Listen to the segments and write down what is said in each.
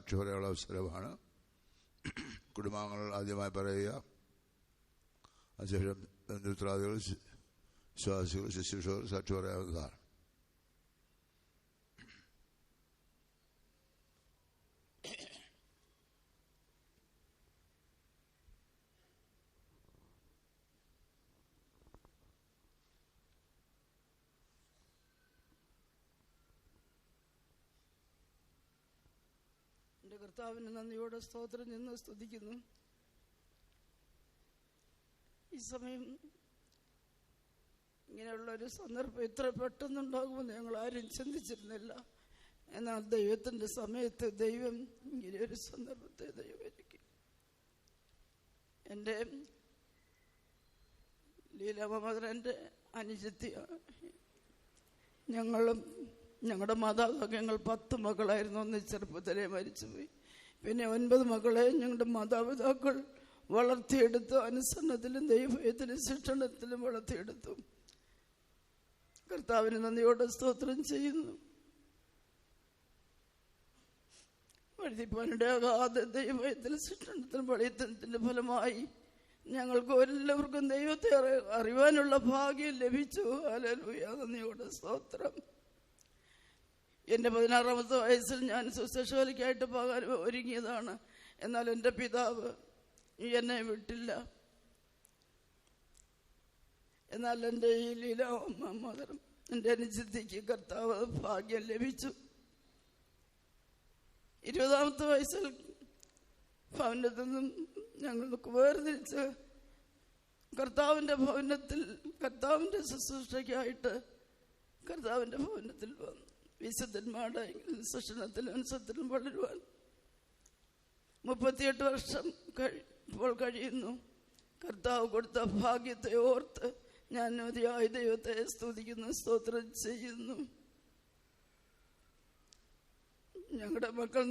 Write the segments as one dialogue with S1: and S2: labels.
S1: സാക്ഷി പറയാനുള്ള അവസരമാണ്. കുടുംബാംഗങ്ങൾ ആദ്യമായി പറയുക, അതിനുശേഷം ബന്ധുത്രാദികൾ, വിശ്വാസികൾ, ശുശ്രൂഷകർ സാക്ഷി പറയാവുന്നതാണ്.
S2: എൻ്റെ കർത്താവിന് നന്ദിയോടെ സ്തോത്രം നിന്ന് സ്തുതിക്കുന്നു. ഈ സമയം ഇങ്ങനെയുള്ളൊരു സന്ദർഭം ഇത്ര പെട്ടെന്നുണ്ടാകുമെന്ന് ഞങ്ങൾ ആരും ചിന്തിച്ചിരുന്നില്ല. എന്നാൽ ദൈവത്തിൻ്റെ സമയത്ത് ദൈവം ഇങ്ങനെയൊരു സന്ദർഭത്തെ ദൈവം ഒരുക്കി. എൻ്റെ ലീലാമദരൻ്റെ അനുജത്തി, ഞങ്ങളും ഞങ്ങളുടെ മാതാപിതാക്കൾ 10 മക്കളായിരുന്നു. ഒന്ന് ചെറുപ്പത്തിലെ മരിച്ചുപോയി. പിന്നെ 9 മക്കളെ ഞങ്ങളുടെ മാതാപിതാക്കൾ വളർത്തിയെടുത്തു. അനുസരണത്തിലും ദൈവഭയത്തിലും ശിക്ഷണത്തിലും വളർത്തിയെടുത്തു. കർത്താവിന് നന്ദിയോടെ സ്തോത്രം ചെയ്യുന്നു. വഴുതിപ്പാനിടയാകാതെ ദൈവഭയത്തിലും ശിക്ഷണത്തിലും വളർത്തുന്നതിൻ്റെ ഫലമായി ഞങ്ങൾക്ക് എല്ലാവർക്കും ദൈവത്തെ അറിയാനുള്ള ഭാഗ്യം ലഭിച്ചു. ഹല്ലേലൂയ, നന്ദിയോടെ സ്തോത്രം. എൻ്റെ 16-ാമത്തെ വയസ്സിൽ ഞാൻ സുശേഷോലിക്കായിട്ട് പോകാൻ ഒരുങ്ങിയതാണ്. എന്നാൽ എൻ്റെ പിതാവ് എന്നെ വിട്ടില്ല. എന്നാൽ എൻ്റെ ഈ ലീലാമദരം, എൻ്റെ അനുജത്തിക്ക് കർത്താവ് ഭാഗ്യം ലഭിച്ചു. 20-ാമത്തെ വയസ്സിൽ ഭവനത്തിൽ നിന്നും ഞങ്ങൾക്ക് വേർതിരിച്ച് കർത്താവിൻ്റെ ഭവനത്തിൽ കർത്താവിൻ്റെ ശുശ്രൂഷയ്ക്കായിട്ട് കർത്താവിൻ്റെ ഭവനത്തിൽ വന്നു. വിശുദ്ധന്മാരുടെ ശിക്ഷണത്തിലും അനുസരണത്തിലും വളരുവാൻ 38 വർഷം ഇപ്പോൾ കഴിയുന്നു. കർത്താവ് കൊടുത്ത ഭാഗ്യത്തെ ഓർത്ത് ഞാൻ മതിയായ ദൈവത്തെ സ്തുതിക്കുന്നു, സ്തോത്രം ചെയ്യുന്നു. ഞങ്ങളുടെ മക്കൾ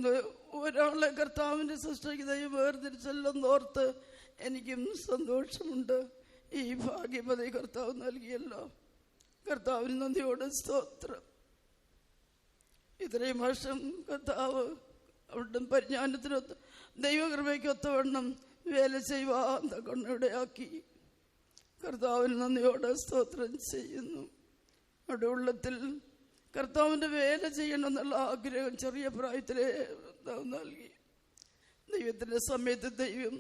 S2: ഒരാളെ കർത്താവിൻ്റെ സൃഷ്ടിക്ക് ദൈവം വേർതിരിച്ചല്ലെന്നോർത്ത് എനിക്കും സന്തോഷമുണ്ട്. ഈ ഭാഗ്യപതി കർത്താവ് നൽകിയല്ലോ. കർത്താവിന് നന്ദിയോടെ സ്തോത്രം. ഇത്രയും വർഷം കർത്താവ് അവരുടെ പരിജ്ഞാനത്തിനൊത്ത് ദൈവകൃപയ്ക്കൊത്തവണ്ണം വേല ചെയ്യുവാൻ കൊണ്ടിടയാക്കി. കർത്താവിന് നന്ദിയോടെ സ്തോത്രം ചെയ്യുന്നു. അവിടെ ഉള്ളത്തിൽ കർത്താവിൻ്റെ വേല ചെയ്യണമെന്നുള്ള ആഗ്രഹം ചെറിയ പ്രായത്തിലെ നൽകി. ദൈവത്തിൻ്റെ സമയത്ത് ദൈവം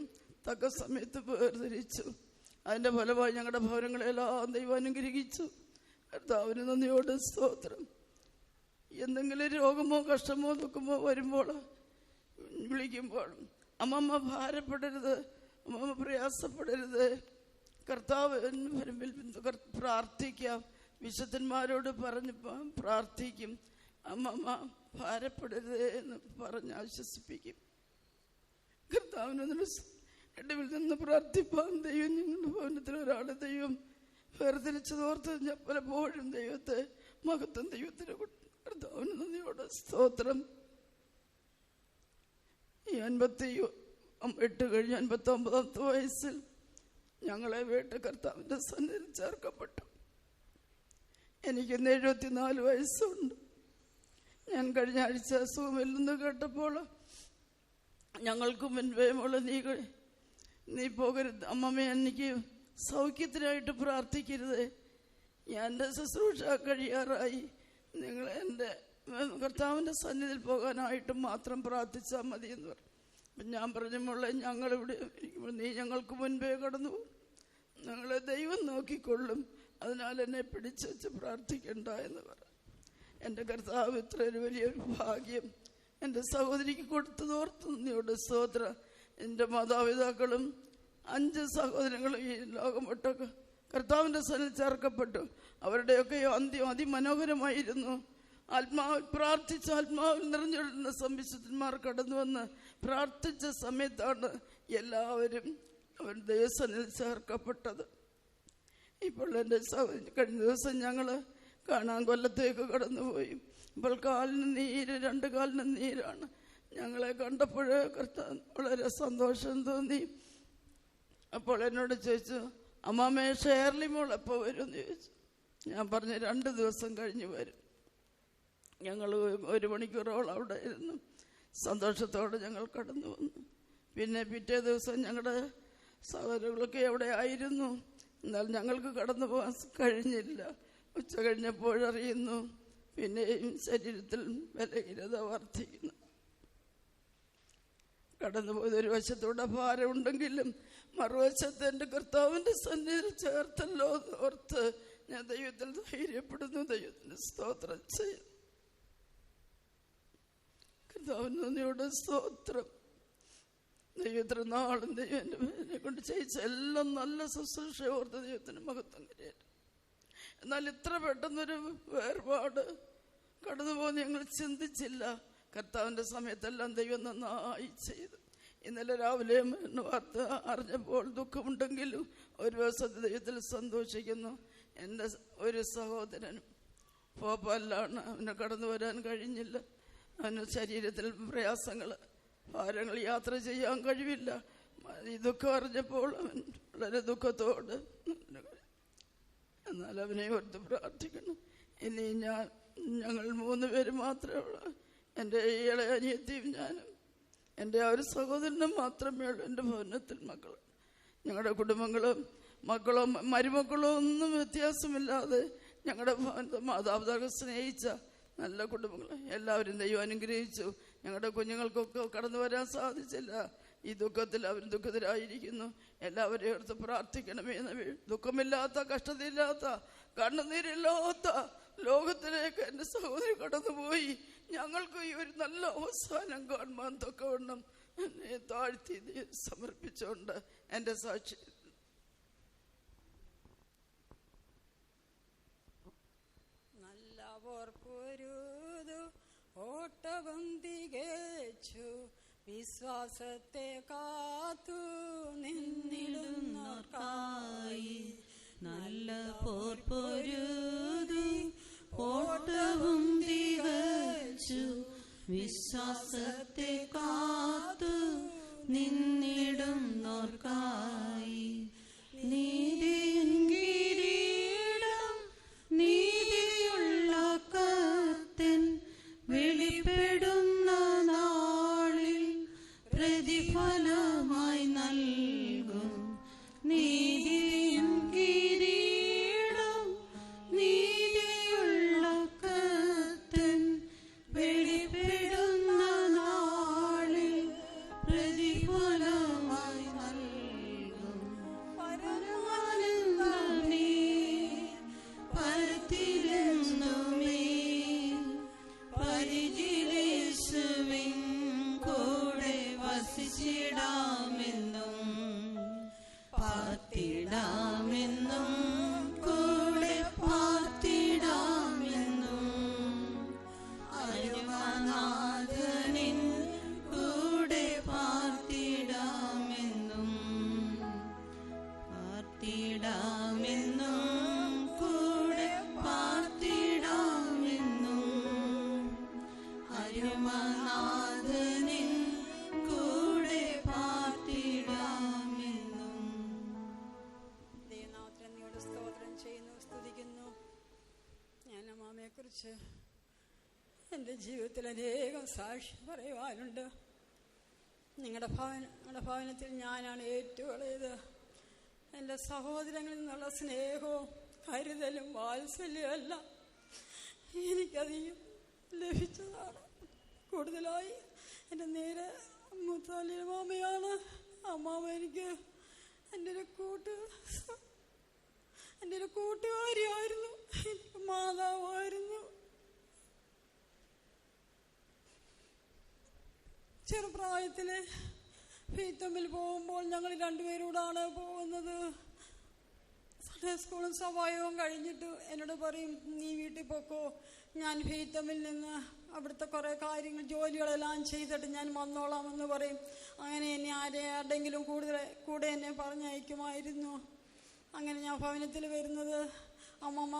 S2: തക്ക സമയത്ത് വേർതിരിച്ചു. അതിൻ്റെ ഫലമായി ഞങ്ങളുടെ ഭവനങ്ങളെല്ലാം ദൈവം അനുഗ്രഹിച്ചു. കർത്താവിന് നന്ദിയോടെ സ്തോത്രം. എന്തെങ്കിലും രോഗമോ കഷ്ടമോ ദുഃഖമോ വരുമ്പോൾ വിളിക്കുമ്പോൾ അമ്മമ്മ ഭാരപ്പെടരുത്, അമ്മമ്മ പ്രയാസപ്പെടരുത്, കർത്താവ് വരുമ്പിൽ പ്രാർത്ഥിക്കാം. വിശുദ്ധന്മാരോട് പറഞ്ഞ് പ്രാർത്ഥിക്കും. അമ്മമ്മ ഭാരപ്പെടരുത് എന്ന് പറഞ്ഞ് ആശ്വസിപ്പിക്കും. കർത്താവിന് ഇടവിൽ നിന്ന് പ്രാർത്ഥിപ്പാൻ ദൈവം ഞങ്ങളുടെ ഭവനത്തിൽ ഒരാളെ ദൈവം വേർതിരിച്ചതോർത്ത് ഞാൻ പലപ്പോഴും ദൈവത്തെ മഹത്വം ദൈവത്തിന് കർത്താവിന് നന്ദിയോടെ സ്തോത്രം. ഈ 58 കഴിഞ്ഞ് 59-ാമത്തെ വയസ്സിൽ ഞങ്ങളെ വീട്ട് കർത്താവിൻ്റെ സന്നിധിയിൽ ചേർക്കപ്പെട്ടു. എനിക്കിന്ന് 74 വയസ്സുണ്ട്. ഞാൻ കഴിഞ്ഞ ആഴ്ച സുഖമില്ലെന്ന് കേട്ടപ്പോൾ ഞങ്ങൾക്ക് മുൻപേ മോള് നീ പോകരുത് അമ്മമ്മ, എനിക്ക് സൗഖ്യത്തിനായിട്ട് പ്രാർത്ഥിക്കരുത്, ഞാൻ എൻ്റെ ശുശ്രൂഷ കഴിയാറായി, നിങ്ങൾ എൻ്റെ കർത്താവിൻ്റെ സന്നിധിയിൽ പോകാനായിട്ട് മാത്രം പ്രാർത്ഥിച്ചാൽ മതി എന്ന് പറഞ്ഞു. അപ്പം ഞാൻ പറഞ്ഞു, മോളെ ഞങ്ങളിവിടെ നീ ഞങ്ങൾക്ക് മുൻപേ കടന്നു പോകും, ഞങ്ങളെ ദൈവം നോക്കിക്കൊള്ളും, അതിനാൽ എന്നെ പിടിച്ചു വെച്ച് പ്രാർത്ഥിക്കണ്ട എന്ന് പറഞ്ഞു. എൻ്റെ കർത്താവ് ഇത്ര ഒരു വലിയൊരു ഭാഗ്യം എൻ്റെ സഹോദരിക്ക് കൊടുത്തതോർത്ത് നന്ദിയോടെ സ്തോത്രം. എൻ്റെ മാതാപിതാക്കളും 5 സഹോദരങ്ങളും ഈ ലോകം വിട്ടൊക്കെ കർത്താവിൻ്റെ സന്നിധിയിൽ ചേർക്കപ്പെട്ടു. അവരുടെയൊക്കെ അന്ത്യം അതിമനോഹരമായിരുന്നു. പ്രാർത്ഥിച്ച ആത്മാവിൽ നിറഞ്ഞൊഴുന്ന സംവിശുദ്ധന്മാർ കടന്നു വന്ന് പ്രാർത്ഥിച്ച സമയത്താണ് എല്ലാവരും അവർ ദൈവസന്നിധിയിൽ ചേർക്കപ്പെട്ടത്. ഇപ്പോൾ എൻ്റെ കഴിഞ്ഞ ദിവസം ഞങ്ങൾ കാണാൻ കൊല്ലത്തേക്ക് കടന്നുപോയി. ഇപ്പോൾ കാലിന് നീര്, 2 കാലിന് നീരാണ്. ഞങ്ങളെ കണ്ടപ്പോൾ കർത്താവ് വളരെ സന്തോഷം തോന്നി. അപ്പോൾ എന്നോട് ചോദിച്ചു, അമ്മാമ്മേ ഷേർലി മോൾ എപ്പോൾ വരും എന്ന് ചോദിച്ചു. ഞാൻ പറഞ്ഞു 2 ദിവസം കഴിഞ്ഞ് വരും. ഞങ്ങൾ 1 മണിക്കൂറോളം അവിടെ ഇരുന്നു സന്തോഷത്തോടെ ഞങ്ങൾ കടന്നു വന്നു. പിന്നെ പിറ്റേ ദിവസം ഞങ്ങളുടെ സഹോദരങ്ങളൊക്കെ എവിടെ ആയിരുന്നു, എന്നാൽ ഞങ്ങൾക്ക് കടന്നു പോകാൻ കഴിഞ്ഞില്ല. ഉച്ച കഴിഞ്ഞപ്പോഴറിയുന്നു പിന്നെയും ശരീരത്തിൽ ബലഹീനത വർദ്ധിക്കുന്നു. കടന്നുപോയത് ഒരു വശത്തൂടെ ഭാരമുണ്ടെങ്കിലും മറുവശത്ത് എൻ്റെ കർത്താവിൻ്റെ സന്നിധിയിൽ ചേർത്തല്ലോ ഓർത്ത് ഞാൻ ദൈവത്തിൽ ധൈര്യപ്പെടുന്നു. ദൈവത്തിന് സ്തോത്രം ചെയ്യും. കർത്താവിന് നന്ദിയോടെ സ്തോത്രം. ദൈവത്തിന് നാളും ദൈവം എന്നെ കൊണ്ട് ചെയ്യിച്ച എല്ലാം നല്ല ശുശ്രൂഷ ഓർത്ത് ദൈവത്തിന് മഹത്വം കരയേറ്റു. എന്നാൽ ഇത്ര പെട്ടെന്നൊരു വേർപാട് കടന്നു പോകുന്ന ഞങ്ങൾ ചിന്തിച്ചില്ല. കർത്താവിൻ്റെ സമയത്തെല്ലാം ദൈവം നന്നായി ചെയ്തു. ഇന്നലെ രാവിലെ വാർത്ത അറിഞ്ഞപ്പോൾ ദുഃഖമുണ്ടെങ്കിലും ഒരു ദിവസത്തെ ദൈവത്തിൽ സന്തോഷിക്കുന്നു. എൻ്റെ ഒരു സഹോദരനും ഭോപ്പാലിലാണ്. അവന് കടന്നു വരാൻ കഴിഞ്ഞില്ല. അവന് ശരീരത്തിൽ പ്രയാസങ്ങൾ, ഭാരങ്ങൾ, യാത്ര ചെയ്യാൻ കഴിവില്ല. ഈ ദുഃഖം അറിഞ്ഞപ്പോൾ അവൻ വളരെ ദുഃഖത്തോട്, എന്നാൽ അവനെ ഓർത്ത് പ്രാർത്ഥിക്കണം. ഇനി ഞങ്ങൾ 3 പേര് മാത്രമേ ഉള്ളൂ. എൻ്റെ ഇളയ അനിയത്തിയും ഞാനും എൻ്റെ ആ ഒരു സഹോദരനും മാത്രമേ ഉള്ളൂ എൻ്റെ ഭവനത്തിൽ. മക്കൾ, ഞങ്ങളുടെ കുടുംബങ്ങളും മക്കളോ മരുമക്കളോ ഒന്നും വ്യത്യാസമില്ലാതെ ഞങ്ങളുടെ ഭവനത്തെ മാതാപിതാക്കൾ സ്നേഹിച്ച നല്ല കുടുംബങ്ങൾ. എല്ലാവരും ദൈവം അനുഗ്രഹിച്ചു. ഞങ്ങളുടെ കുഞ്ഞുങ്ങൾക്കൊക്കെ കടന്നു വരാൻ സാധിച്ചില്ല. ഈ ദുഃഖത്തിൽ അവർ ദുഃഖിതരായിരിക്കുന്നു. എല്ലാവരെയും ഓർത്ത് പ്രാർത്ഥിക്കണമേ. ദുഃഖമില്ലാത്ത, കഷ്ടതയില്ലാത്ത, കണ്ണുനീരില്ലാത്ത ലോകത്തിലേക്ക് എൻ്റെ സഹോദരി കടന്നുപോയി. ഞങ്ങൾക്ക് ഈ ഒരു നല്ല അവസാനം കാണുവാൻ തൊക്കവണ്ണം എന്നെ താഴ്ത്തി സമർപ്പിച്ചുകൊണ്ട് എൻ്റെ സാക്ഷി
S3: നല്ല ഓർപ്പൊരുതു ഓട്ടവും തികച്ചു വിശ്വാസത്തെ കാത്തു നിന്നിടുന്നോർക്കായി. നല്ല പോർപ്പൊരുതി ഓട്ടവും തികച്ചു വിശ്വാസത്തെ കാത്തു നിന്നിടുന്നോർക്കായി. നീതിയിൻ കിരീടം നീതിയുള്ള കർത്തൻ വെളിപ്പെടുന്ന നാളിൽ പ്രതിഫലമായി നൽകും. നീതിയിൻ കിരീടം നീതിയുള്ള കർത്തൻ വെളിപ്പെടുന്ന നാളിൽ പ്രതിഫലമായി നൽകും. പരമാനന്ദമേ പരത്തിലെന്നുമേ പരിചിലേശുവിൻ കൂടെ വസിച്ചിടാമെന്നും പാർത്തിടാമെന്നും കൂടെ പാർത്തിടാമെന്നും അരുമനാഥനിൻ കൂടെ പാർത്തിടാമെന്നും പാർത്തിടാമെന്നും കൂടെ പാർത്തിടാമെന്നും അരുമനാഥനിൻ കൂടെ പാർത്തിടാമെന്നും. ദൈവനാഥനോട് സ്തോത്രം ചെയ്യുന്നു, സ്തുതിക്കുന്നു. ഞാൻ അമ്മാമയെക്കുറിച്ച് എൻ്റെ ജീവിതത്തിൽ അനേകം സാക്ഷി പറയുവാനുണ്ട്. ഞങ്ങളുടെ ഭവനത്തിൽ ഞാനാണ് ഏറ്റവും ഇളയത്. എൻ്റെ സഹോദരങ്ങളിൽ നിന്നുള്ള സ്നേഹവും കരുതലും വാത്സല്യമല്ല എനിക്കധികം ലഭിച്ചതാണ്. കൂടുതലായി എൻ്റെ നേരെ മുത്താലിയ മാമയാണ്. അമ്മാമ എനിക്ക് എൻ്റെ ഒരു കൂട്ടുകാരിയായിരുന്നു, എനിക്ക് മാതാവായിരുന്നു. ചെറുപ്രായത്തിൽ ഫീത്തമ്മിൽ പോകുമ്പോൾ ഞങ്ങൾ 2 പേരോടാണ് പോകുന്നത്. സൺഡേ സ്കൂളും സഭായവും കഴിഞ്ഞിട്ട് എന്നോട് പറയും, നീ വീട്ടിൽ പോക്കോ, ഞാൻ ഫീത്തമ്മിൽ നിന്ന് അവിടുത്തെ കുറേ കാര്യങ്ങൾ ജോലികളെല്ലാം ചെയ്തിട്ട് ഞാൻ വന്നോളാമെന്ന് പറയും. അങ്ങനെ എന്നെ ആരുടെയെങ്കിലും കൂടെ എന്നെ പറഞ്ഞയക്കുമായിരുന്നു. അങ്ങനെ ഞാൻ ഭവനത്തിൽ വരുന്നത് അമ്മമ്മ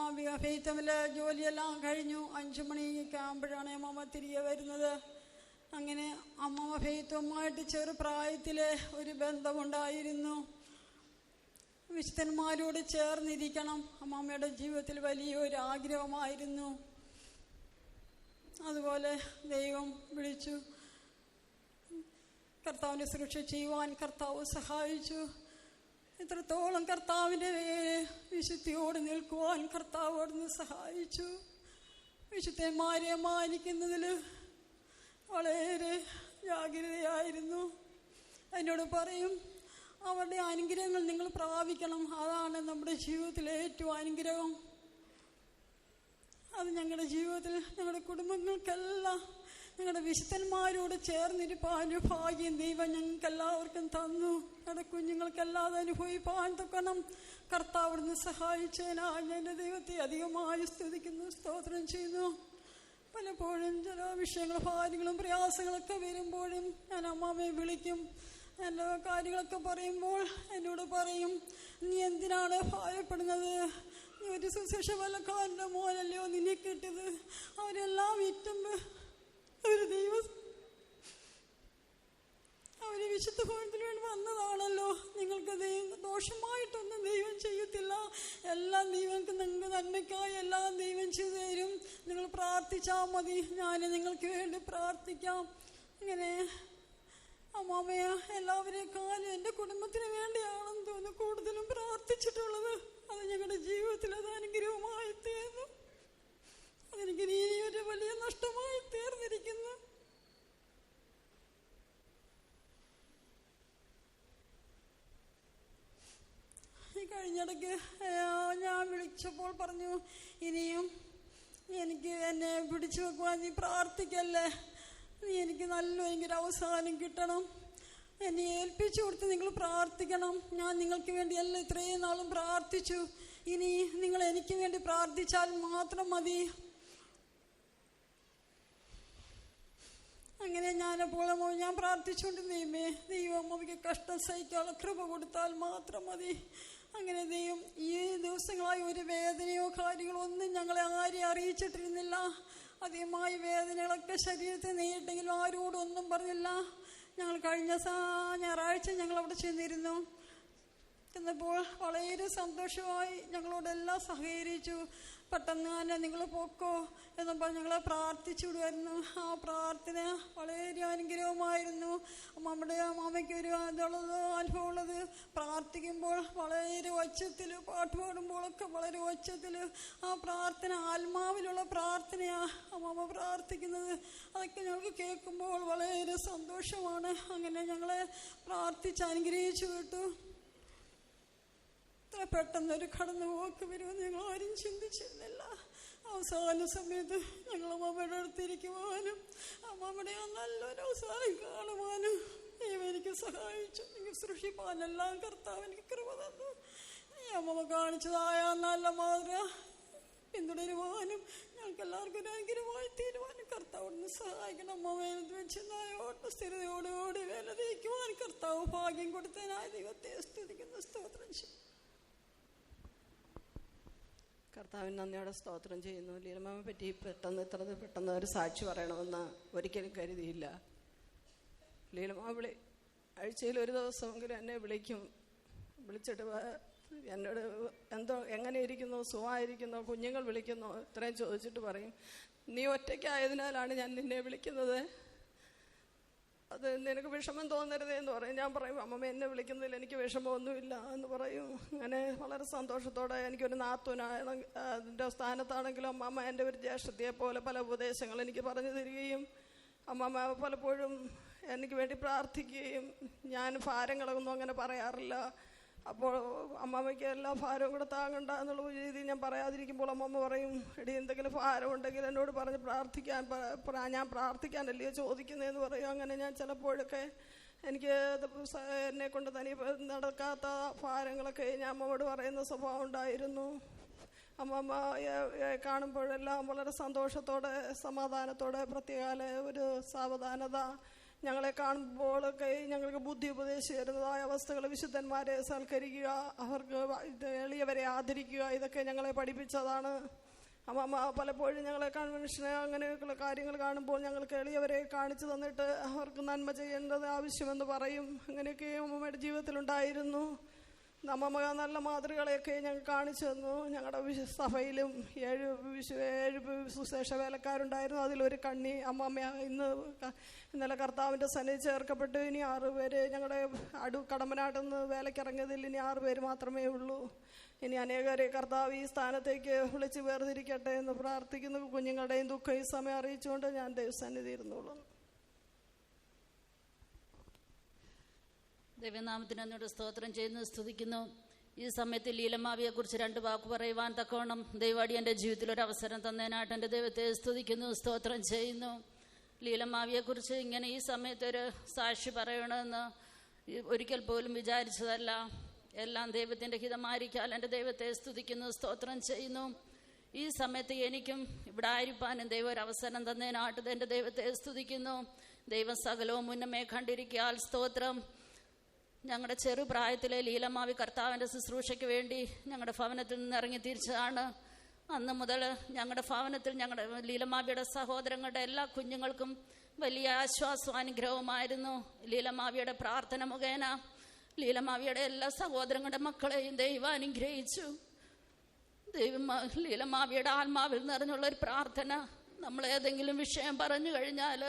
S3: ഫീത്തമ്മിലെ ജോലിയെല്ലാം കഴിഞ്ഞു 5 മണിയൊക്കെ ആകുമ്പോഴാണ് അമ്മമ്മ തിരികെ വരുന്നത്. അങ്ങനെ അമ്മമ്മ ഫെയ്ത്തുമായിട്ട് ചെറുപ്രായത്തിലെ ഒരു ബന്ധമുണ്ടായിരുന്നു. വിശുദ്ധന്മാരോട് ചേർന്നിരിക്കണം അമ്മമ്മയുടെ ജീവിതത്തിൽ വലിയൊരു ആഗ്രഹമായിരുന്നു. അതുപോലെ ദൈവം വിളിച്ചു. കർത്താവിൻ്റെ സുരക്ഷ ചെയ്യുവാൻ കർത്താവ് സഹായിച്ചു. ഇത്രത്തോളം കർത്താവിൻ്റെ വിശുദ്ധിയോട് നിൽക്കുവാൻ കർത്താവ് അവിടുന്ന് സഹായിച്ചു. വിശുദ്ധന്മാരെ മാനിക്കുന്നതിൽ വളരെ ജാഗ്രതയായിരുന്നു. എന്നോട് പറയും, അവരുടെ അനുഗ്രഹങ്ങൾ നിങ്ങൾ പ്രാപിക്കണം, അതാണ് നമ്മുടെ ജീവിതത്തിലെ ഏറ്റവും അനുഗ്രഹം. അത് ഞങ്ങളുടെ ജീവിതത്തിൽ ഞങ്ങളുടെ കുടുംബങ്ങൾക്കെല്ലാം ഞങ്ങളുടെ വിശുദ്ധന്മാരോട് ചേർന്നിരിപ്പാൻ ഭാഗ്യം ദൈവം ഞങ്ങൾക്കെല്ലാവർക്കും തന്നു. ഞങ്ങളുടെ കുഞ്ഞുങ്ങൾക്കെല്ലാം അത് അനുഭവിപ്പാൻ തൊക്കണം കർത്താവ് അവിടുന്ന് സഹായിച്ചതിനാൽ ഞാൻ എൻ്റെ ദൈവത്തെ അധികമായി സ്തുതിക്കുന്നു, സ്തോത്രം ചെയ്യുന്നു. പലപ്പോഴും ചില വിഷയങ്ങൾ, ഭാര്യങ്ങളും പ്രയാസങ്ങളൊക്കെ വരുമ്പോഴും ഞാൻ അമ്മാമ്മയെ വിളിക്കും. എൻ്റെ കാര്യങ്ങളൊക്കെ പറയുമ്പോൾ എന്നോട് പറയും, നീ എന്തിനാണ് ഭയപ്പെടുന്നത്? നീ ഒരു സുശേഷ വല്ലക്കാരൻ്റെ മോനല്ലയോ നിന്നെ കിട്ടിയത്? അവരെല്ലാം വിറ്റുമ്പോൾ അവര് വിശുദ്ധ ഭവനത്തിന് വേണ്ടി വന്നതാണല്ലോ. നിങ്ങൾക്ക് ദോഷമായിട്ടൊന്നും ദൈവം ചെയ്യത്തില്ല. എല്ലാം ദൈവങ്ങൾക്ക് നിങ്ങൾക്ക് നന്മയ്ക്കായി എല്ലാം ദൈവം ചെയ്തു തരും. നിങ്ങൾ പ്രാർത്ഥിച്ചാൽ മതി, ഞാൻ നിങ്ങൾക്ക് വേണ്ടി പ്രാർത്ഥിക്കാം. ഇങ്ങനെ അമ്മാമ്മയ എല്ലാവരെക്കാളും എൻ്റെ കുടുംബത്തിന് വേണ്ടിയാണെന്ന് തോന്നുന്നു കൂടുതലും പ്രാർത്ഥിച്ചിട്ടുള്ളത്. അത് ഞങ്ങളുടെ ജീവിതത്തിൽ അത് അനുഗ്രഹമായി തീർന്നു. അതെനിക്ക് ഇനി ഒരു വലിയ നഷ്ടമായി തീർന്നിരിക്കുന്നു. ഈ കഴിഞ്ഞിടയ്ക്ക് ഞാൻ വിളിച്ചപ്പോൾ പറഞ്ഞു, ഇനിയും എനിക്ക് എന്നെ പിടിച്ചു വെക്കുവാൻ നീ പ്രാർത്ഥിക്കല്ലേ, നീ എനിക്ക് എനിക്കൊരു അവസാനം കിട്ടണം, എന്നെ ഏൽപ്പിച്ചു കൊടുത്ത് നിങ്ങൾ പ്രാർത്ഥിക്കണം. ഞാൻ നിങ്ങൾക്ക് വേണ്ടിയല്ല ഇത്രയും നാളും പ്രാർത്ഥിച്ചു, ഇനി നിങ്ങൾ എനിക്ക് വേണ്ടി പ്രാർത്ഥിച്ചാൽ മാത്രം മതി. അങ്ങനെ ഞാൻ പ്രാർത്ഥിച്ചുകൊണ്ടിരുന്നേ, ദൈവം അവയ്ക്ക് കഷ്ടം സഹിക്കാനുള്ള കൃപ കൊടുത്താൽ മാത്രം മതി. അങ്ങനെ ദൈവം ഈ ദിവസങ്ങളായി ഒരു വേദനയോ കാര്യങ്ങളോ ഒന്നും ഞങ്ങളെ ആരെയും അറിയിച്ചിട്ടിരുന്നില്ല. അധികമായി വേദനകളൊക്കെ ശരീരത്തിൽ നേരിട്ടെങ്കിലും ആരോടും ഒന്നും പറഞ്ഞില്ല. ഞങ്ങൾ കഴിഞ്ഞ ഞായറാഴ്ച ഞങ്ങൾ അവിടെ ചെന്നപ്പോൾ വളരെ സന്തോഷമായി ഞങ്ങളോടെല്ലാം സഹകരിച്ചു. പെട്ടെന്ന് തന്നെ നിങ്ങൾ പൊക്കോ എന്നും പറഞ്ഞ് ഞങ്ങളെ പ്രാർത്ഥിച്ചു വിടുമായിരുന്നു. ആ പ്രാർത്ഥന വളരെ അനുഗ്രഹമായിരുന്നു. നമ്മുടെ മാമയ്ക്ക് ഒരു അനുഭവമുള്ളത്, പ്രാർത്ഥിക്കുമ്പോൾ വളരെ ഒച്ചത്തിൽ, പാട്ട് പാടുമ്പോഴൊക്കെ വളരെ ഒച്ചത്തിൽ ആ പ്രാർത്ഥന ആത്മാവിലുള്ള പ്രാർത്ഥനയാണ് അമ്മ പ്രാർത്ഥിക്കുന്നത്. അതൊക്കെ ഞങ്ങൾക്ക് കേൾക്കുമ്പോൾ വളരെ സന്തോഷമാണ്. അങ്ങനെ ഞങ്ങളെ പ്രാർത്ഥിച്ച് അനുഗ്രഹിച്ചു വിട്ടു. ഇത്ര പെട്ടെന്നൊരു കടന്നുപോക്ക് വരുമെന്ന് ഞങ്ങൾ ആരും ചിന്തിച്ചിരുന്നില്ല. അവസാന സമയത്ത് ഞങ്ങൾ അമ്മയുടെ അടുത്തിരിക്കുവാനും അമ്മയുടെ ആ നല്ലൊരു അവസാനം കാണുവാനും ദൈവം എനിക്ക് സഹായിച്ചു. എനിക്ക് സൃഷ്ടിപ്പാനെല്ലാം കർത്താവ് എനിക്ക് കൃപ തന്നു. ഈ അമ്മ കാണിച്ചതായ നല്ല മാതൃക പിന്തുടരുവാനും ഞങ്ങൾക്ക് എല്ലാവർക്കും ഒരു അനുഗ്രഹമായി തീരുവാനും കർത്താവിന് സഹായിക്കണം. അമ്മ വേലത്ത് വെച്ച് സ്ഥിരതയോടുകൂടി വേല തേക്കുവാൻ കർത്താവ് ഭാഗ്യം കൊടുത്തതിനായി ദൈവത്തെ സ്തുതിക്കുന്നു, സ്തോത്രം ചെയ്യും.
S2: കർത്താവിന് നന്ദിയോടെ സ്തോത്രം ചെയ്യുന്നു. ലീലമ്മയെ പറ്റി പെട്ടെന്ന് ഒരു സാക്ഷി പറയണമെന്ന് ഒരിക്കലും കരുതിയില്ല. ലീലമ്മ ആഴ്ചയിൽ ഒരു ദിവസമെങ്കിലും എന്നെ വിളിച്ചിട്ട് എന്നോട് എങ്ങനെ ഇരിക്കുന്നു, സുഖമായിരിക്കുന്നു, കുഞ്ഞുങ്ങൾ വിളിക്കുന്നു, ഇത്രയും ചോദിച്ചിട്ട് പറയും, നീ ഒറ്റയ്ക്കായതിനാലാണ് ഞാൻ നിന്നെ വിളിക്കുന്നത്, അത് നിനക്ക് വിഷമം തോന്നരുതേ എന്ന് പറയും. ഞാൻ പറയും, അമ്മമ്മ എന്നെ വിളിക്കുന്നതിൽ എനിക്ക് വിഷമമൊന്നുമില്ല എന്ന് പറയും. അങ്ങനെ വളരെ സന്തോഷത്തോടെ എനിക്കൊരു നാത്തൂനായതിൻ്റെ സ്ഥാനത്താണെങ്കിലും അമ്മമ്മ എൻ്റെ ഒരു ജ്യേഷ്ഠത്തിയെ പോലെ പല ഉപദേശങ്ങൾ എനിക്ക് പറഞ്ഞു തരികയും അമ്മമ്മ പലപ്പോഴും എനിക്ക് വേണ്ടി പ്രാർത്ഥിക്കുകയും, ഞാൻ ഭാരങ്ങളൊന്നും അങ്ങനെ പറയാറില്ല. അപ്പോൾ അമ്മമ്മയ്ക്ക് എല്ലാ ഭാരവും കൂടെ താങ്ങണ്ട എന്നുള്ള രീതിയിൽ ഞാൻ പറയാതിരിക്കുമ്പോൾ അമ്മമ്മ പറയും, എടി എന്തെങ്കിലും ഭാരം ഉണ്ടെങ്കിൽ എന്നോട് പറഞ്ഞ് ഞാൻ പ്രാർത്ഥിക്കാനല്ലയോ ചോദിക്കുന്നതെന്ന് പറയും. അങ്ങനെ ഞാൻ ചിലപ്പോഴൊക്കെ എനിക്ക് എന്നെ കൊണ്ട് തനി നടക്കാത്ത ഭാരങ്ങളൊക്കെ ഞാൻ അമ്മയോട് പറയുന്ന സ്വഭാവം ഉണ്ടായിരുന്നു. അമ്മമ്മ കാണുമ്പോഴെല്ലാം വളരെ സന്തോഷത്തോടെ സമാധാനത്തോടെ പ്രത്യേകാല ഒരു സാവധാനത ഞങ്ങളെ കാണുമ്പോഴൊക്കെ ഞങ്ങൾക്ക് ബുദ്ധി ഉപദേശിച്ചു തരുന്നതായ അവസ്ഥകൾ, വിശുദ്ധന്മാരെ സൽക്കരിക്കുക, അവർക്ക് എളിയവരെ ആദരിക്കുക, ഇതൊക്കെ ഞങ്ങളെ പഠിപ്പിച്ചതാണ്. അമ്മമ്മ പലപ്പോഴും ഞങ്ങളെ കൺവെൻഷന് അങ്ങനെയൊക്കെയുള്ള കാര്യങ്ങൾ കാണുമ്പോൾ ഞങ്ങൾക്ക് എളിയവരെ കാണിച്ചു തന്നിട്ട് അവർക്ക് നന്മ ചെയ്യേണ്ടത് ആവശ്യമെന്ന് പറയും. അങ്ങനെയൊക്കെ അമ്മമ്മയുടെ ജീവിതത്തിലുണ്ടായിരുന്നു.
S3: നമ്മ നല്ല മാതൃകളെയൊക്കെ ഞങ്ങൾ കാണിച്ചു തന്നു. ഞങ്ങളുടെ സഭയിലും 7 സുശേഷ വേലക്കാരുണ്ടായിരുന്നു. അതിലൊരു കണ്ണി അമ്മമ്മ ഇന്നലെ കർത്താവിൻ്റെ സന്നിധി ചേർക്കപ്പെട്ടു. ഇനി 6 പേര് ഞങ്ങളുടെ കടമ്പനാട്ടിൽ നിന്ന് വേലക്കിറങ്ങിയതിൽ ഇനി 6 പേര് മാത്രമേ ഉള്ളൂ. ഇനി അനേകരെ കർത്താവ് ഈ സ്ഥാനത്തേക്ക് വിളിച്ച് വേർതിരിക്കട്ടെ എന്ന് പ്രാർത്ഥിക്കുന്നു. കുഞ്ഞുങ്ങളുടെയും ദുഃഖം ഈ സമയം അറിയിച്ചുകൊണ്ട് ഞാൻ ദൈവസന്നിധി ഇരുന്നോളൂ.
S4: ദൈവനാമത്തിന് എന്നോട് സ്തോത്രം ചെയ്യുന്നു, സ്തുതിക്കുന്നു. ഈ സമയത്ത് ലീലമാവിയെക്കുറിച്ച് 2 വാക്ക് പറയുവാൻ തക്കവണ്ണം ദൈവാടിയൻ്റെ ജീവിതത്തിൽ ഒരു അവസരം തന്നതിനായിട്ട് എൻ്റെ ദൈവത്തെ സ്തുതിക്കുന്നു, സ്തോത്രം ചെയ്യുന്നു. ലീലമാവിയെക്കുറിച്ച് ഇങ്ങനെ ഈ സമയത്തൊരു സാക്ഷി പറയണമെന്ന് ഒരിക്കൽ പോലും വിചാരിച്ചതല്ല. എല്ലാം ദൈവത്തിൻ്റെ ഹിതമായിരിക്കാൻ എൻ്റെ ദൈവത്തെ സ്തുതിക്കുന്നു, സ്തോത്രം ചെയ്യുന്നു. ഈ സമയത്ത് എനിക്കും ഇവിടെ ആയിരിക്കാനും ദൈവം ഒരു അവസരം തന്നതിനായിട്ട് എൻ്റെ ദൈവത്തെ സ്തുതിക്കുന്നു. ദൈവം സകലവും മുന്നമേ കണ്ടിരിക്കാൻ സ്തോത്രം. ഞങ്ങളുടെ ചെറുപ്രായത്തിലെ ലീലമാവി കർത്താവിൻ്റെ ശുശ്രൂഷയ്ക്ക് വേണ്ടി ഞങ്ങളുടെ ഭവനത്തിൽ നിന്ന് ഇറങ്ങി തിരിച്ചതാണ്. അന്ന് മുതൽ ഞങ്ങളുടെ ഭവനത്തിൽ ഞങ്ങളുടെ ലീലമാവിയുടെ സഹോദരങ്ങളുടെ എല്ലാ കുഞ്ഞുങ്ങൾക്കും വലിയ ആശ്വാസവും അനുഗ്രഹവുമായിരുന്നു. ലീലമാവിയുടെ പ്രാർത്ഥന മുഖേന ലീലമാവിയുടെ എല്ലാ സഹോദരങ്ങളുടെ മക്കളെയും ദൈവം അനുഗ്രഹിച്ചു. ലീലമാവിയുടെ ആത്മാവിൽ നിറഞ്ഞുള്ളൊരു പ്രാർത്ഥന. നമ്മളേതെങ്കിലും വിഷയം പറഞ്ഞു കഴിഞ്ഞാൽ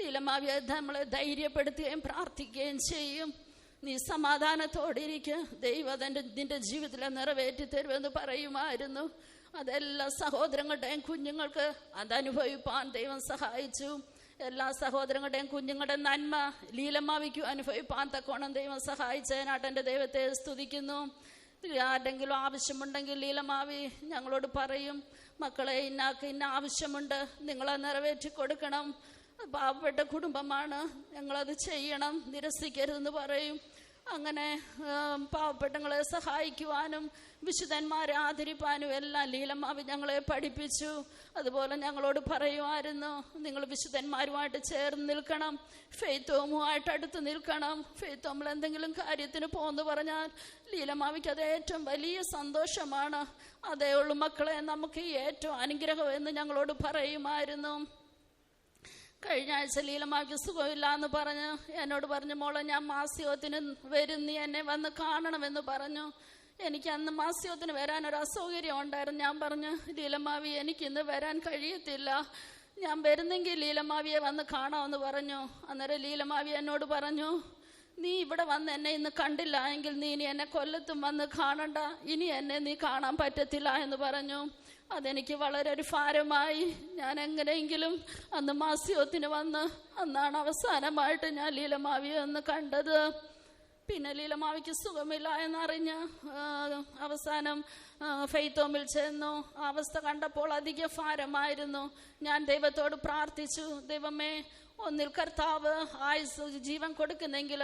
S4: ലീലമാവിയെ നമ്മളെ ധൈര്യപ്പെടുത്തുകയും പ്രാർത്ഥിക്കുകയും ചെയ്യും. നീ സമാധാനത്തോടിരിക്കുക, ദൈവം നിന്റെ ജീവിതത്തിൽ നിറവേറ്റി തരുമെന്ന് പറയുമായിരുന്നു. അതെല്ലാ സഹോദരങ്ങളുടെയും കുഞ്ഞുങ്ങൾക്ക് അതനുഭവിപ്പാൻ ദൈവം സഹായിച്ചു. എല്ലാ സഹോദരങ്ങളുടെയും കുഞ്ഞുങ്ങളുടെ നന്മ ലീലമാവിക്കും അനുഭവിപ്പാൻ തക്കോണം ദൈവം സഹായിച്ചതിനായിട്ട് എൻ്റെ ദൈവത്തെ സ്തുതിക്കുന്നു. ആരുടെങ്കിലും ആവശ്യമുണ്ടെങ്കിൽ ലീലമാവി ഞങ്ങളോട് പറയും, മക്കളെ ഇന്ന ആവശ്യമുണ്ട്, നിങ്ങളത് നിറവേറ്റി കൊടുക്കണം. പാവപ്പെട്ട കുടുംബമാണ്, ഞങ്ങളത് ചെയ്യണം, നിരസിക്കരുതെന്ന് പറയും. അങ്ങനെ പാവപ്പെട്ടങ്ങളെ സഹായിക്കുവാനും വിശുദ്ധന്മാരെ ആദരിപ്പാനും എല്ലാം ലീലമാവി ഞങ്ങളെ പഠിപ്പിച്ചു. അതുപോലെ ഞങ്ങളോട് പറയുമായിരുന്നു, നിങ്ങൾ വിശുദ്ധന്മാരുമായിട്ട് ചേർന്ന് നിൽക്കണം, ഫെയ്ത്തോമുമായിട്ട് അടുത്ത് നിൽക്കണം. ഫെയ്ത്തോമിൽ എന്തെങ്കിലും കാര്യത്തിന് പോകുന്നു പറഞ്ഞാൽ ലീലമാവിക്ക് അത് ഏറ്റവും വലിയ സന്തോഷമാണ്. അതേ ഉള്ളൂ മക്കളെ നമുക്ക് ഏറ്റവും അനുഗ്രഹം എന്ന് ഞങ്ങളോട് പറയുമായിരുന്നു. കഴിഞ്ഞ ആഴ്ച ലീലമാവിക്ക് സുഖമില്ല എന്ന് പറഞ്ഞ് എന്നോട് പറഞ്ഞു, മോളെ ഞാൻ മാസ്യോത്തിന് വരും, നീ എന്നെ വന്ന് കാണണമെന്ന് പറഞ്ഞു. എനിക്ക് അന്ന് മാസ്യോത്തിന് വരാനൊരു അസൗകര്യം ഉണ്ടായിരുന്നു. ഞാൻ പറഞ്ഞു, ലീലമാവി എനിക്കിന്ന് വരാൻ കഴിയത്തില്ല, ഞാൻ വരുന്നെങ്കിൽ ലീലമാവിയെ വന്ന് കാണാമെന്ന് പറഞ്ഞു. അന്നേരം ലീലമാവി എന്നോട് പറഞ്ഞു, നീ ഇവിടെ വന്ന് എന്നെ ഇന്ന് കണ്ടില്ല എങ്കിൽ നീ ഇനി എന്നെ കൊല്ലത്തും വന്ന് കാണണ്ട, ഇനി എന്നെ നീ കാണാൻ പറ്റത്തില്ല എന്ന് പറഞ്ഞു. അതെനിക്ക് വളരെ ഒരു ഭാരമായി. ഞാൻ എങ്ങനെയെങ്കിലും അന്ന് മാസ്യോത്തിന് വന്ന് അന്നാണ് അവസാനമായിട്ട് ഞാൻ ലീലമാവിയെ ഒന്ന് കണ്ടത്. പിന്നെ ലീലമാവിക്ക് സുഖമില്ല എന്നറിഞ്ഞ് അവസാനം ഫെയ്ത്തോമിൽ ചെന്നു. ആ അവസ്ഥ കണ്ടപ്പോൾ അധിക ഭാരമായിരുന്നു. ഞാൻ ദൈവത്തോട് പ്രാർത്ഥിച്ചു, ദൈവമേ, ഒന്നിൽ കർത്താവ് ആയുസ് ജീവൻ കൊടുക്കുന്നെങ്കിൽ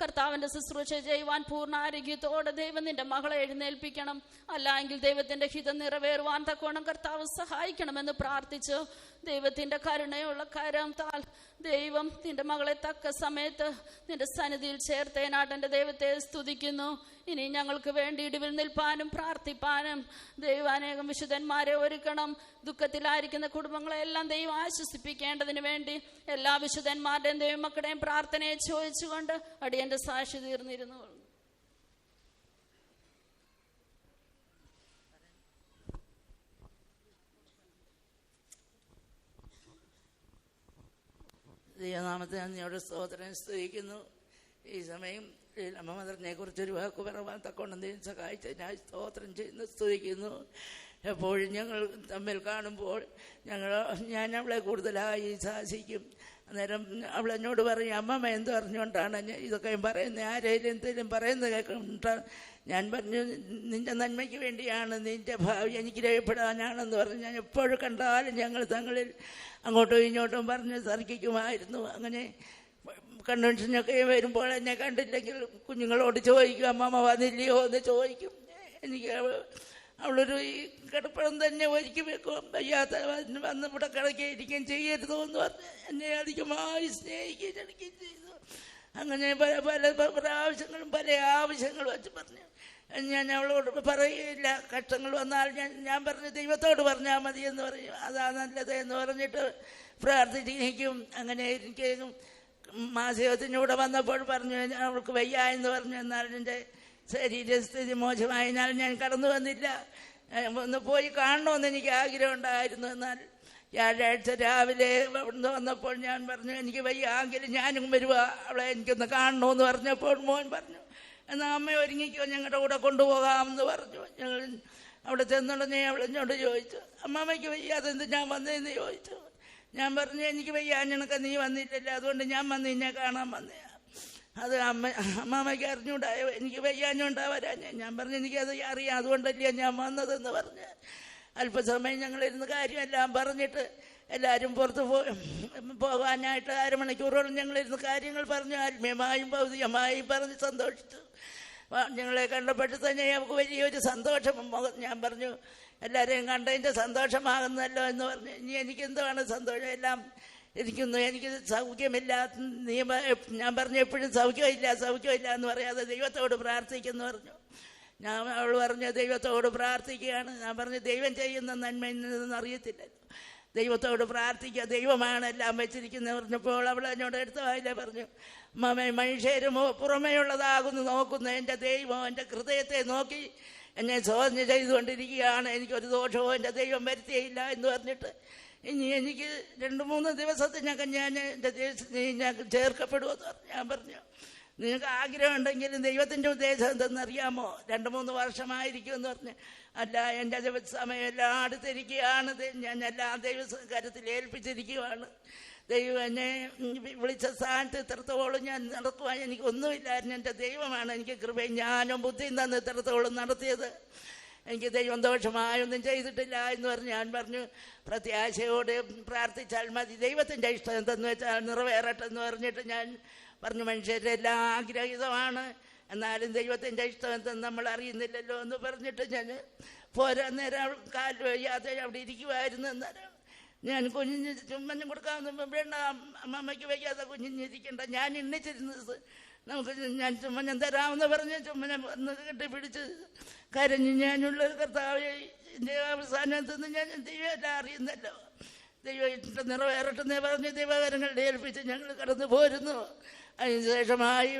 S4: കർത്താവിൻ്റെ ശുശ്രൂഷ ചെയ്യുവാൻ പൂർണ്ണ ആരോഗ്യത്തോടെ ദൈവം നിന്റെ മകളെ എഴുന്നേൽപ്പിക്കണം, അല്ലെങ്കിൽ ദൈവത്തിൻ്റെ ഹിതം നിറവേറുവാൻ തക്കോണം കർത്താവ് സഹായിക്കണമെന്ന് പ്രാർത്ഥിച്ചു. ദൈവത്തിൻ്റെ കരുണയുള്ള കരത്താൽ ദൈവം നിന്റെ മകളെ തക്ക സമയത്ത് നിന്റെ സന്നിധിയിൽ ചേർത്തേനാട്ട് എൻ്റെ ദൈവത്തെ സ്തുതിക്കുന്നു. ഇനി ഞങ്ങൾക്ക് വേണ്ടി ഇടിവിൽ നിൽപ്പാനും പ്രാർത്ഥിപ്പാനും ദൈവം അനേകം വിശുദ്ധന്മാരെ ഒരുക്കണം. ദുഃഖത്തിലായിരിക്കുന്ന കുടുംബങ്ങളെല്ലാം ദൈവം ആശ്വസിപ്പിക്കേണ്ടതിന് വേണ്ടി എല്ലാ വിശുദ്ധന്മാരുടെയും ദൈവമക്കളുടെയും പ്രാർത്ഥനയെ ചോദിച്ചുകൊണ്ട് അടിയന്റെ സാക്ഷി തീർന്നിരുന്നു.
S5: ദൈവനാമത്തെ നന്ദിയോടെ സ്തോത്രം സ്തുതിക്കുന്നു. ഈ സമയം അമ്മമദറിനെ കുറിച്ചൊരു വാക്ക് പറയാൻ തക്കോണം ദൈവം സഹായിച്ചതിനായി സ്തോത്രം ചെയ്യുന്നു, സ്തുതിക്കുന്നു. എപ്പോഴും ഞങ്ങൾ തമ്മിൽ കാണുമ്പോൾ ഞാൻ അവളെ കൂടുതലായി ശാസിക്കും. അന്നേരം അവളെന്നോട് പറയും, അമ്മമ്മ എന്ത് പറഞ്ഞുകൊണ്ടാണ് ഇതൊക്കെ പറയുന്നത്, ആരെങ്കിലും എന്തെങ്കിലും പറയുന്നത് കേൾക്കുന്നുണ്ടാണ്. ഞാൻ പറഞ്ഞു, നിൻ്റെ നന്മയ്ക്ക് വേണ്ടിയാണ്, നിൻ്റെ ഭാവി എനിക്ക് രക്ഷപ്പെടാനാണെന്ന് പറഞ്ഞ് ഞാൻ എപ്പോഴും കണ്ടാലും ഞങ്ങൾ തങ്ങളിൽ അങ്ങോട്ടും ഇങ്ങോട്ടും പറഞ്ഞ് തർക്കിക്കുമായിരുന്നു. അങ്ങനെ കൺവെൻഷനൊക്കെ വരുമ്പോൾ എന്നെ കണ്ടില്ലെങ്കിൽ കുഞ്ഞുങ്ങളോട് ചോദിക്കും, അമ്മമ്മ വന്നില്ലയോ എന്ന് ചോദിക്കും. എനിക്ക് അവളൊരു ഈ കിടപ്പണം തന്നെ ഒരുക്കി വെക്കും, വയ്യാത്ത വന്ന് ഇവിടെ കിടക്കുകയിരിക്കും ചെയ്യരുതോ എന്ന് പറഞ്ഞ് എന്നെ അധികമായി സ്നേഹിക്കുകയും ചെയ്തു. അങ്ങനെ പല പല പ്രാവശ്യങ്ങളും പല ആവശ്യങ്ങൾ വെച്ച് പറഞ്ഞു. ഞാൻ അവളോട് പറയുകയില്ല, കഷ്ടങ്ങൾ വന്നാൽ ഞാൻ പറഞ്ഞു ദൈവത്തോട് പറഞ്ഞാൽ മതി എന്ന് പറയും, അതാ നല്ലത് എന്ന് പറഞ്ഞിട്ട് പ്രാർത്ഥിച്ചിരിക്കും. അങ്ങനെ എനിക്ക് മാസത്തിനൂടെ വന്നപ്പോൾ പറഞ്ഞു അവൾക്ക് വയ്യ എന്ന് പറഞ്ഞു. എന്നാൽ എൻ്റെ ശരീരസ്ഥിതി മോശമായതിനാൽ ഞാൻ കടന്നു വന്നില്ല. ഒന്ന് പോയി കാണണമെന്ന് എനിക്ക് ആഗ്രഹം ഉണ്ടായിരുന്നു. എന്നാൽ വ്യാഴാഴ്ച രാവിലെ അവിടുന്ന് വന്നപ്പോൾ ഞാൻ പറഞ്ഞു, എനിക്ക് വയ്യാങ്കിലും ഞാനും വരുക, അവളെ എനിക്കൊന്ന് കാണണമെന്ന് പറഞ്ഞപ്പോൾ മോൻ പറഞ്ഞു, എന്നാൽ അമ്മ ഒരുങ്ങിക്കോ, ഞങ്ങളുടെ കൂടെ കൊണ്ടുപോകാമെന്ന് പറഞ്ഞു. ഞങ്ങൾ അവിടെ ചെന്നുടനെ അവളെന്നോട് ചോദിച്ചു, അമ്മാമ്മയ്ക്ക് വയ്യാതെന്ത് ഞാൻ വന്നതെന്ന് ചോദിച്ചു. ഞാൻ പറഞ്ഞു, എനിക്ക് വയ്യാഞ്ഞണക്ക നീ വന്നില്ലല്ലോ, അതുകൊണ്ട് ഞാൻ വന്ന് നിന്നെ കാണാൻ വന്നേ. അത് അമ്മാമ്മയ്ക്ക് അറിഞ്ഞൂടായോ, എനിക്ക് വയ്യാഞ്ഞുണ്ടാ വരാഞ്ഞ. ഞാൻ പറഞ്ഞു, എനിക്കത് അറിയാം, അതുകൊണ്ടല്ലേ ഞാൻ വന്നതെന്ന് പറഞ്ഞ് അല്പസമയം ഞങ്ങളിരുന്ന് കാര്യമെല്ലാം പറഞ്ഞിട്ട് എല്ലാവരും പുറത്ത് പോകാനായിട്ട് 1/2 മണിക്കൂറോളം ഞങ്ങളിരുന്ന് കാര്യങ്ങൾ പറഞ്ഞു, ആത്മീയമായും ഭൗതികമായും പറഞ്ഞ് സന്തോഷിച്ചു. ഞങ്ങളെ കണ്ടപ്പോൾ തന്നെ നമുക്ക് വലിയൊരു സന്തോഷം. ഞാൻ പറഞ്ഞു, എല്ലാവരെയും കണ്ടതിൻ്റെ സന്തോഷമാകുന്നല്ലോ എന്ന് പറഞ്ഞു. ഇനി എനിക്കെന്താണ് സന്തോഷം? എല്ലാം എനിക്ക് സൗഖ്യമില്ല. ഞാൻ പറഞ്ഞു, എപ്പോഴും സൗഖ്യമില്ല എന്ന് പറയാതെ ദൈവത്തോട് പ്രാർത്ഥിക്കുമെന്ന് പറഞ്ഞു. അവൾ പറഞ്ഞു, ദൈവത്തോട് പ്രാർത്ഥിക്കുകയാണ്. ഞാൻ പറഞ്ഞു, ദൈവം ചെയ്യുന്ന നന്മയെന്നൊന്നും അറിയത്തില്ലല്ലോ, ദൈവത്തോട് പ്രാർത്ഥിക്കുക, ദൈവമാണ് എല്ലാം വെച്ചിരിക്കുന്നത് പറഞ്ഞപ്പോൾ അവൾ എന്നോട് എടുത്ത വായില്ലേ പറഞ്ഞു, മനുഷ്യരും പുറമേയുള്ളതാകുന്നു നോക്കുന്നു, എൻ്റെ ദൈവം എൻ്റെ ഹൃദയത്തെ നോക്കി എന്നെ ശോധന ചെയ്തുകൊണ്ടിരിക്കുകയാണ്, എനിക്കൊരു ദോഷമോ എൻ്റെ ദൈവം വരുത്തിയില്ല എന്ന് പറഞ്ഞിട്ട് ഇനി എനിക്ക് 2-3 ദിവസത്തിനൊക്കെ ഞാൻ എൻ്റെ ഞാൻ ചേർക്കപ്പെടുമെന്ന് പറഞ്ഞു. ഞാൻ പറഞ്ഞു, നിങ്ങൾക്ക് ആഗ്രഹം ഉണ്ടെങ്കിലും ദൈവത്തിൻ്റെ ഉദ്ദേശം എന്തെന്നറിയാമോ? 2-3 വർഷമായിരിക്കുമെന്ന് പറഞ്ഞു. അല്ല, എൻ്റെ സമയം എല്ലാം അടുത്തിരിക്കുകയാണ്, ഞാൻ എല്ലാ ദൈവകാര്യത്തിൽ ഏൽപ്പിച്ചിരിക്കുകയാണ്. ദൈവം എന്നെ വിളിച്ച സ്ഥാനത്ത് ഇത്രത്തോളം ഞാൻ നടത്തുവാൻ എനിക്കൊന്നുമില്ലായിരുന്നു. എൻ്റെ ദൈവമാണ് എനിക്ക് കൃപയും ജ്ഞാനവും ബുദ്ധിയും തന്ന് ഇത്രത്തോളം നടത്തിയത്. എനിക്ക് ദൈവം ദോഷമായൊന്നും ചെയ്തിട്ടില്ല എന്ന് പറഞ്ഞ് ഞാൻ പറഞ്ഞു, പ്രത്യാശയോടെ പ്രാർത്ഥിച്ചാൽ മതി, ദൈവത്തിൻ്റെ ഇഷ്ടം എന്തെന്ന് വെച്ചാൽ നിറവേറട്ടെ എന്ന് പറഞ്ഞിട്ട് ഞാൻ പറഞ്ഞു, മനുഷ്യരുടെ എല്ലാം ആഗ്രഹിതമാണ്, എന്നാലും ദൈവത്തിൻ്റെ ഇഷ്ടം എന്തെന്ന് നമ്മൾ അറിയുന്നില്ലല്ലോ എന്ന് പറഞ്ഞിട്ട് ഞാൻ പോരാ നേരം കാല് വയ്യാതെ അവിടെ ഇരിക്കുമായിരുന്നു. അന്നേരം ഞാൻ കുഞ്ഞിന് ചുമ്മനും കൊടുക്കാമെന്ന്, വേണ്ട അമ്മമ്മയ്ക്ക് വയ്യാതെ കുഞ്ഞിരിക്കണ്ട, ഞാൻ എണ്ണിച്ചിരുന്നത് നമുക്ക് ഞാൻ ചുമ്മനം തരാമെന്ന് പറഞ്ഞ് ചുമ്മനെ വന്ന് കെട്ടിപ്പിടിച്ച് കരഞ്ഞ്, ഞാനുള്ള കർത്താവ് എൻ്റെ അവസാനം എന്തെന്ന് ഞാൻ ദൈവമെല്ലാം അറിയുന്നല്ലോ, ദൈവം ഇഷ്ടം നിറവേറട്ടെന്ന് പറഞ്ഞ് ദൈവകരങ്ങളുടെ ഏൽപ്പിച്ച് ഞങ്ങൾ കടന്നു പോരുന്നു. അതിനുശേഷമായി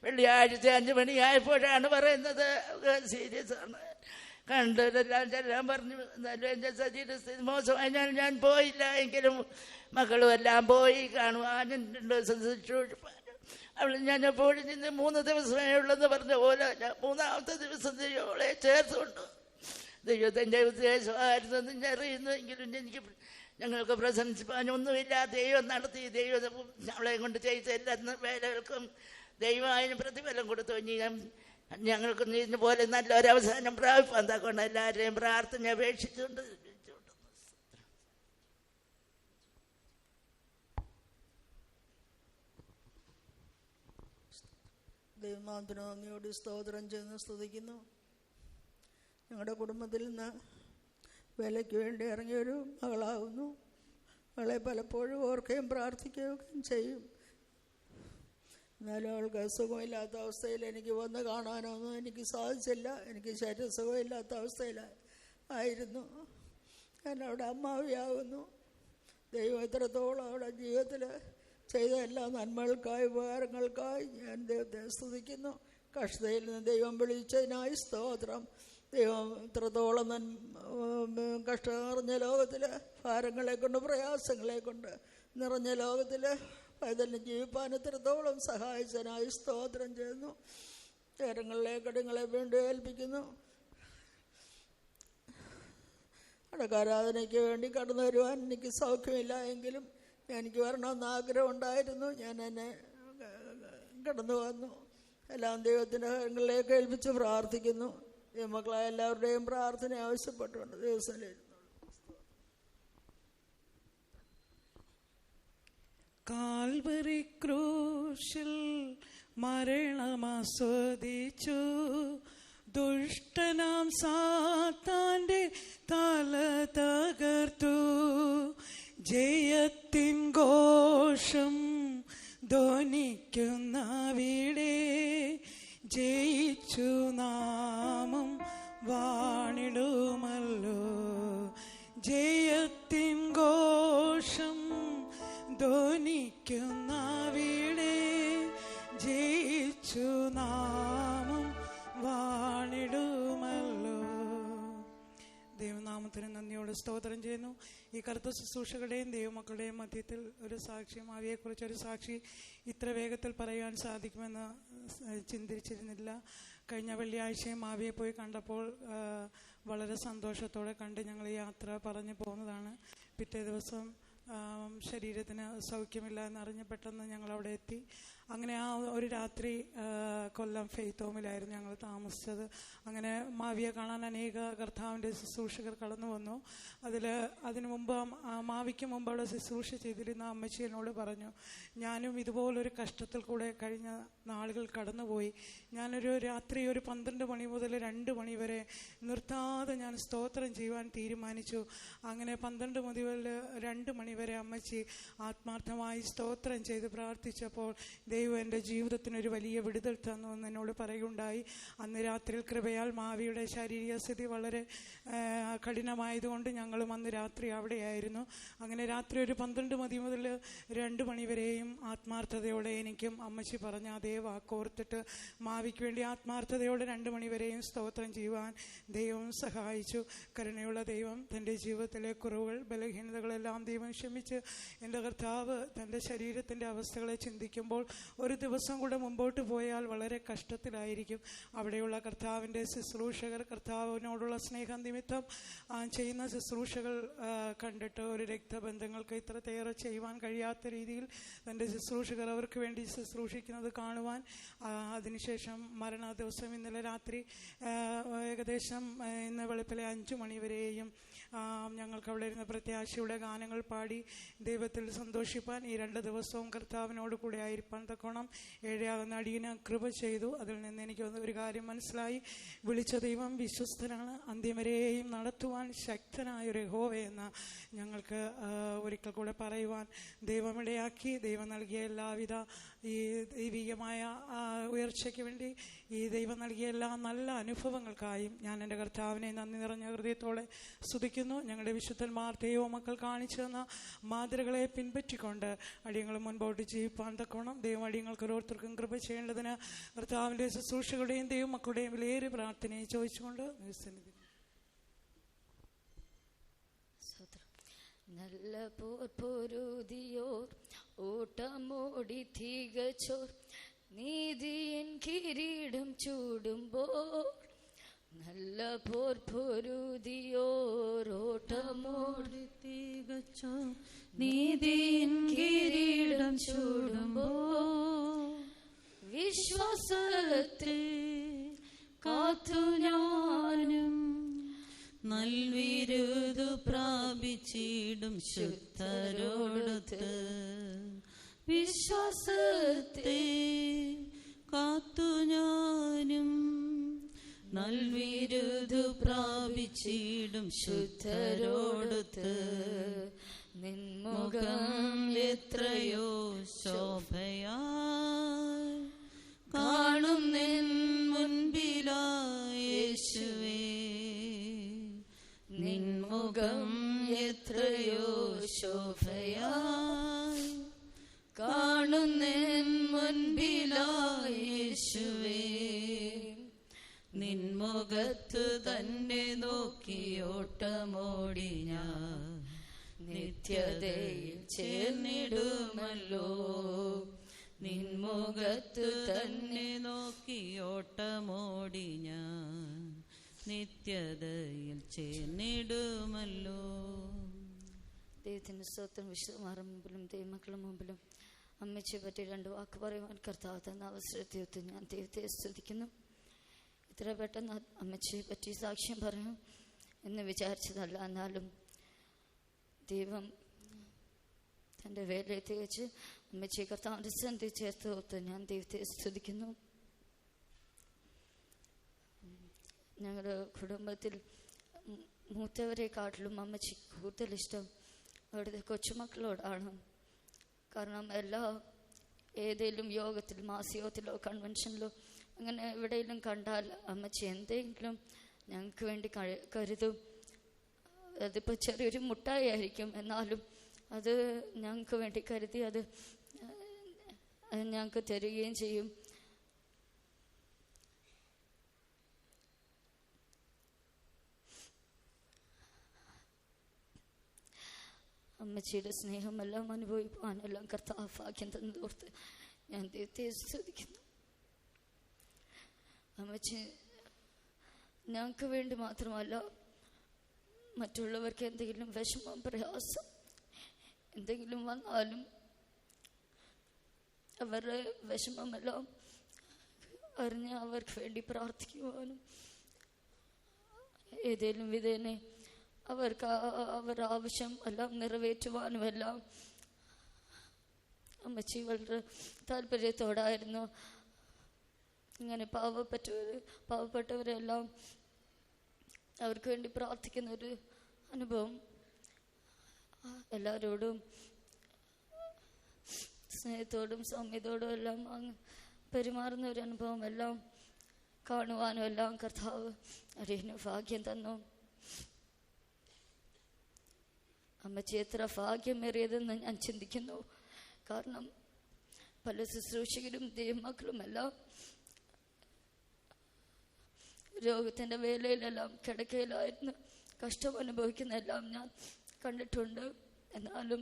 S5: വെള്ളിയാഴ്ച 5 മണിയായപ്പോഴാണ് പറയുന്നത്, സീരിയസ് ആണ്, കണ്ടതെല്ലാം ചെല്ലാൻ പറഞ്ഞു. എന്നാലും എൻ്റെ ശരീരസ്ഥിതി മോശമായി ഞാൻ പോയില്ല. എങ്കിലും മക്കളും എല്ലാം പോയി കാണുവാനും 2 ദിവസം ശുശ്രൂഷിപ്പാനും. ഞാൻ എപ്പോഴും നിന്ന് 3 ദിവസമേ ഉള്ളെന്ന് പറഞ്ഞ പോലെ 3-ാമത്തെ ദിവസം ദൈവങ്ങളെ ചേർത്തുകൊണ്ട് ദൈവത്തിൻ്റെ ഉദ്ദേശമായിരുന്നെന്ന് ഞാൻ അറിയുന്നുവെങ്കിലും ഞങ്ങൾക്ക് പ്രശംസിപ്പാനൊന്നുമില്ല. ദൈവം നടത്തി, ദൈവം അവളെ കൊണ്ട് ചെയ്ത എല്ലാ വേലകൾക്കും ദൈവം അതിന് പ്രതിഫലം കൊടുത്തു. ഇനി ഞങ്ങൾക്ക് ഇതിന് പോലെ നല്ലൊരവസാനം പ്രാപിപ്പാൻ തക്കൊണ്ട് എല്ലാവരെയും പ്രാർത്ഥന അപേക്ഷിച്ചുകൊണ്ട്
S6: ദൈവനാഥന് നന്ദിയോട് സ്തോത്രം ചെയ്യുന്നു, സ്തുതിക്കുന്നു. ഞങ്ങളുടെ കുടുംബത്തിൽ നിന്ന് വേലയ്ക്ക് വേണ്ടി ഇറങ്ങിയൊരു മകളാകുന്നു. അവളെ പലപ്പോഴും ഓർക്കുകയും പ്രാർത്ഥിക്കുകയും ചെയ്യും. എന്നാലും അവൾക്ക് സുഖമില്ലാത്ത അവസ്ഥയിൽ എനിക്ക് വന്ന് കാണാനൊന്നും എനിക്ക് സാധിച്ചില്ല. എനിക്ക് ശരീരസുഖമില്ലാത്ത അവസ്ഥയിലായിരുന്നു. ഞാൻ അവിടെ അമ്മാവിയാകുന്നു. ദൈവം എത്രത്തോളം അവിടെ ജീവിതത്തിൽ ചെയ്ത എല്ലാ നന്മകൾക്കായി ഉപകാരങ്ങൾക്കായി ഞാൻ ദൈവത്തെ സ്തുതിക്കുന്നു. കഷ്ടതയിൽ നിന്ന് ദൈവം വിളിച്ചതിനായി സ്തോത്രം. ദൈവം ഇത്രത്തോളം കഷ്ടം നിറഞ്ഞ ലോകത്തിൽ, ഭാരങ്ങളെ കൊണ്ട് പ്രയാസങ്ങളെ കൊണ്ട് നിറഞ്ഞ ലോകത്തിൽ പൈതലിന് ജീവിപ്പാൻ ഇത്രത്തോളം സഹായിച്ചതിനായി സ്തോത്രം ചെയ്യുന്നു. കടങ്ങളെ വീണ്ടും ഏൽപ്പിക്കുന്നു. അടക്കാരാധനയ്ക്ക് വേണ്ടി കടന്നു വരുവാൻ എനിക്ക് സൗഖ്യമില്ല എങ്കിലും എനിക്ക് വരണമെന്ന് ആഗ്രഹം ഉണ്ടായിരുന്നു. ഞാൻ എന്നെ കടന്നു വന്നു. എല്ലാം ദൈവത്തിൻ്റെ കരങ്ങളിലേക്ക് ഏൽപ്പിച്ച് പ്രാർത്ഥിക്കുന്നു. ദൈവമക്കളായ എല്ലാവരുടെയും പ്രാർത്ഥന ആവശ്യപ്പെട്ടുകൊണ്ട് ദിവസത്തിലിരുന്നു.
S7: കാൽവരി ക്രൂശിൽ മരണമാസ്വദിച്ചു ദുഷ്ടനാം സാത്താന്റെ തല തകർത്തു. ജയത്തിൻ ഘോഷം ധ്വനിക്കുന്നവിടെ ജയിച്ചു നാമം വാണിടുമല്ലോ. ജയത്തിൻ ഘോഷം ധ്വനിക്കുന്നവിടെ ജയിച്ചു നാമം സ്തോത്രം ചെയ്യുന്നു. ഈ കറുത്ത ശുശ്രൂഷകളുടെയും ദൈവമക്കളുടെയും മധ്യത്തിൽ ഒരു സാക്ഷി, മാവിയെക്കുറിച്ചൊരു സാക്ഷി ഇത്ര വേഗത്തിൽ പറയാൻ സാധിക്കുമെന്ന് ചിന്തിച്ചിരുന്നില്ല. കഴിഞ്ഞ വെള്ളിയാഴ്ചയും മാവിയെ പോയി കണ്ടപ്പോൾ വളരെ സന്തോഷത്തോടെ കണ്ട് ഞങ്ങൾ യാത്ര പറഞ്ഞു പോകുന്നതാണ്. പിറ്റേ ദിവസം ശരീരത്തിന് സൗഖ്യമില്ല എന്നറിഞ്ഞ് പെട്ടെന്ന് ഞങ്ങളവിടെ എത്തി. അങ്ങനെ ആ ഒരു രാത്രി കൊല്ലം ഫെയ്ത്ത് ഹോമിലായിരുന്നു ഞങ്ങൾ താമസിച്ചത്. അങ്ങനെ മാവിയെ കാണാൻ അനേക കർത്താവിൻ്റെ ശുശ്രൂഷകർ കടന്നു വന്നു. അതിനു മുമ്പ് മാവിക്ക് മുമ്പ് അവിടെ ശുശ്രൂഷ ചെയ്തിരുന്ന അമ്മച്ചി എന്നോട് പറഞ്ഞു, ഞാനും ഇതുപോലൊരു കഷ്ടത്തിൽ കൂടെ കഴിഞ്ഞ നാളുകൾ കടന്നുപോയി. ഞാനൊരു രാത്രി ഒരു 12 മണി മുതൽ 2 മണി വരെ നിർത്താതെ ഞാൻ സ്തോത്രം ചെയ്യുവാൻ തീരുമാനിച്ചു. അങ്ങനെ 12 മുതൽ 2 മണി വരെ അമ്മച്ചി ആത്മാർത്ഥമായി സ്തോത്രം ചെയ്ത് പ്രാർത്ഥിച്ചപ്പോൾ ദൈവം എൻ്റെ ജീവിതത്തിനൊരു വലിയ വിടുതൽ തന്നു എന്ന് എന്നോട് പറയുകയുണ്ടായി. അന്ന് രാത്രിയിൽ കൃപയാൽ മാവിയുടെ ശാരീരിക സ്ഥിതി വളരെ കഠിനമായതുകൊണ്ട് ഞങ്ങളും അന്ന് രാത്രി അവിടെയായിരുന്നു. അങ്ങനെ രാത്രി ഒരു 12 മണി മുതൽ 2 മണി വരെയും ആത്മാർത്ഥതയോടെ എനിക്കും അമ്മച്ചി പറഞ്ഞ അതേ വാക്കോർത്തിട്ട് മാവിക്ക് വേണ്ടി ആത്മാർത്ഥതയോടെ 2 മണി വരെയും സ്തോത്രം ചെയ്യുവാൻ ദൈവം സഹായിച്ചു. കരുണയുള്ള ദൈവം തൻ്റെ ജീവിതത്തിലെ കുറവുകൾ, ബലഹീനതകളെല്ലാം ദൈവം ക്ഷമിച്ച് എൻ്റെ കർത്താവ് തൻ്റെ ശരീരത്തിൻ്റെ അവസ്ഥകളെ ചിന്തിക്കുമ്പോൾ ഒരു ദിവസം കൂടെ മുമ്പോട്ട് പോയാൽ വളരെ കഷ്ടത്തിലായിരിക്കും. അവിടെയുള്ള കർത്താവിൻ്റെ ശുശ്രൂഷകർ കർത്താവിനോടുള്ള സ്നേഹം നിമിത്തം ചെയ്യുന്ന ശുശ്രൂഷകൾ കണ്ടിട്ട് ഒരു രക്തബന്ധങ്ങൾക്ക് ഇത്രയേറെ ചെയ്യുവാൻ കഴിയാത്ത രീതിയിൽ തൻ്റെ ശുശ്രൂഷകർ അവർക്ക് വേണ്ടി ശുശ്രൂഷിക്കുന്നത് കാണുവാൻ, അതിനുശേഷം മരണ ദിവസം ഇന്നലെ രാത്രി ഏകദേശം ഇന്ന് വെളുപ്പിലെ 5 മണി വരെയും ഞങ്ങൾക്ക് അവിടെ ഇരുന്ന പ്രത്യാശയുടെ ഗാനങ്ങൾ പാടി ദൈവത്തിൽ സന്തോഷിപ്പാൻ ഈ 2 ദിവസവും കർത്താവിനോട് കൂടെ ആയിരിക്കാൻ തക്കോണം ഏഴയാകുന്ന അടിയന് കൃപ ചെയ്തു. അതിൽ നിന്ന് എനിക്ക് ഒരു കാര്യം മനസ്സിലായി. വിളിച്ച ദൈവം വിശ്വസ്തനാണ്, അന്ത്യം വരെയും നടത്തുവാൻ ശക്തനായൊരു യഹോവയെന്ന് ഞങ്ങൾക്ക് ഒരിക്കൽ കൂടെ പറയുവാൻ ദൈവമിടയാക്കി. ദൈവം നൽകിയ എല്ലാവിധ ഈ ദൈവികമായ ഉയർച്ചയ്ക്ക് വേണ്ടി, ഈ ദൈവം നൽകിയ എല്ലാ നല്ല അനുഭവങ്ങൾക്കായും ഞാൻ എൻ്റെ കർത്താവിനെ നന്ദി നിറഞ്ഞ ഹൃദയത്തോടെ സ്തുതിക്കുന്നു. ഞങ്ങളുടെ വിശുദ്ധന്മാർ ദൈവമക്കൾ കാണിച്ചു തന്ന മാതൃകളെ പിൻപറ്റിക്കൊണ്ട് അടിയങ്ങൾ മുൻപോട്ട് ജീവിപ്പാൻ തക്കോണം ദൈവം അടിയങ്ങൾക്ക് ഓരോരുത്തർക്കും കൃപ ചെയ്യേണ്ടതിന് കർത്താവിൻ്റെ ശുശ്രൂഷകളുടെയും ദൈവമക്കളുടെയും വിലയേറിയ പ്രാർത്ഥനയെ ചോദിച്ചുകൊണ്ട്
S4: നല്ല പോർപ്പൊരുതിയോർ ഓട്ടമോടി തികച്ചോർ നീതിയിൻ കിരീടം ചൂടുമ്പോൾ, നല്ല പോർപ്പൊരുതിയോർ ഓട്ടമോടി തികച്ചോർ നീതിയിൻ കിരീടം ചൂടുമ്പോൾ, വിശ്വാസത്തിൽ കാത്തു ഞാനും
S8: നൽവിരുതു പ്രാപിച്ചിടും ശുദ്ധരോടൊത്ത്,
S4: വിശ്വാസത്തെ
S8: കാത്തു ഞാനും നൽവിരുതു പ്രാപിച്ചിടും ശുദ്ധരോടൊത്ത്,
S4: നിൻമുഖം
S8: എത്രയോ ശോഭയായി കാണും നിൻ മുൻപിലായി യേശുവേ,
S4: നിൻമുഖം എത്രയോ ശോഭയായി കാണും നിൻ മുൻപിലായി യേശുവേ,
S8: നിൻമുഖത്തു തന്നെ നോക്കിയോട്ടമോടി ഞാൻ നിത്യതയിൽ ചേർന്നിടുമല്ലോ, നിൻമുഖത്തു തന്നെ നോക്കിയോട്ടമോടി ഞാൻ നിത്യതയിൽ ചേർന്നിടുമല്ലോ.
S4: ദൈവത്തിൻ്റെ സ്തോത്രം. വിശുദ്ധന്മാരുടെ മുമ്പിലും ദൈവമക്കളുടെ മുമ്പിലും അമ്മച്ചിയെ പറ്റി 2 വാക്ക് പറയുവാൻ കർത്താവ് തന്ന അവസരത്തെ ഞാൻ ദൈവത്തെ സ്തുതിക്കുന്നു. ഇത്ര പെട്ടെന്ന് അമ്മച്ചിയെ പറ്റി സാക്ഷ്യം പറയും എന്ന് വിചാരിച്ചതല്ല. എന്നാലും ദൈവം തൻ്റെ വേലയെ തികച്ച് അമ്മച്ചിയെ കർത്താവിൻ്റെ സന്ധി ചേർത്ത് ഞാൻ ദൈവത്തെ സ്തുതിക്കുന്നു. ഞങ്ങളുടെ കുടുംബത്തിൽ മൂത്തവരെക്കാട്ടിലും അമ്മച്ചി കൂടുതലിഷ്ടം അവിടുത്തെ കൊച്ചുമക്കളോടാണ്. കാരണം ഏതെങ്കിലും യോഗത്തിൽ, മാസയോഗത്തിലോ കൺവെൻഷനിലോ അങ്ങനെ എവിടെയെങ്കിലും കണ്ടാൽ അമ്മച്ചി എന്തെങ്കിലും ഞങ്ങൾക്ക് വേണ്ടി കരുതും. അതിപ്പോൾ ചെറിയൊരു മുട്ടായി ആയിരിക്കും, എന്നാലും അത് ഞങ്ങൾക്ക് വേണ്ടി കരുതി അത് ഞങ്ങൾക്ക് തരികയും ചെയ്യും. അമ്മച്ചിയുടെ സ്നേഹമെല്ലാം അനുഭവിപ്പാനെല്ലാം കർത്താവ് ഭാഗ്യം തന്നതോർത്ത് ഞാൻ ദൈവത്തെ സ്തുതിക്കുന്നു. അമ്മച്ചി ഞങ്ങൾക്ക് വേണ്ടി മാത്രമല്ല, മറ്റുള്ളവർക്ക് എന്തെങ്കിലും വിഷമം പ്രയാസം എന്തെങ്കിലും വന്നാലും അവരുടെ വിഷമമെല്ലാം അറിഞ്ഞ് അവർക്ക് വേണ്ടി പ്രാർത്ഥിക്കുവാനും ഏതെങ്കിലും വിധേനെ അവർക്ക് അവരുടെ ആവശ്യം എല്ലാം നിറവേറ്റുവാനും എല്ലാം അമ്മച്ചി വളരെ താല്പര്യത്തോടായിരുന്നു. ഇങ്ങനെ പാവപ്പെട്ടവരെല്ലാം അവർക്ക് വേണ്ടി പ്രാർത്ഥിക്കുന്നൊരു അനുഭവം, എല്ലാവരോടും സ്നേഹത്തോടും സൗമ്യത്തോടും എല്ലാം പെരുമാറുന്ന ഒരു അനുഭവം എല്ലാം കാണുവാനും എല്ലാം കർത്താവ് അറിയുന്ന ഭാഗ്യം തന്നു. അമ്മച്ചി എത്ര ഭാഗ്യമേറിയതെന്ന് ഞാൻ ചിന്തിക്കുന്നു. കാരണം പല ശുശ്രൂഷകരും ദൈവമക്കളുമെല്ലാം രോഗത്തിൻ്റെ വേലയിലെല്ലാം കിടക്കയിലായിരുന്നു കഷ്ടം അനുഭവിക്കുന്നതെല്ലാം ഞാൻ കണ്ടിട്ടുണ്ട്. എന്നാലും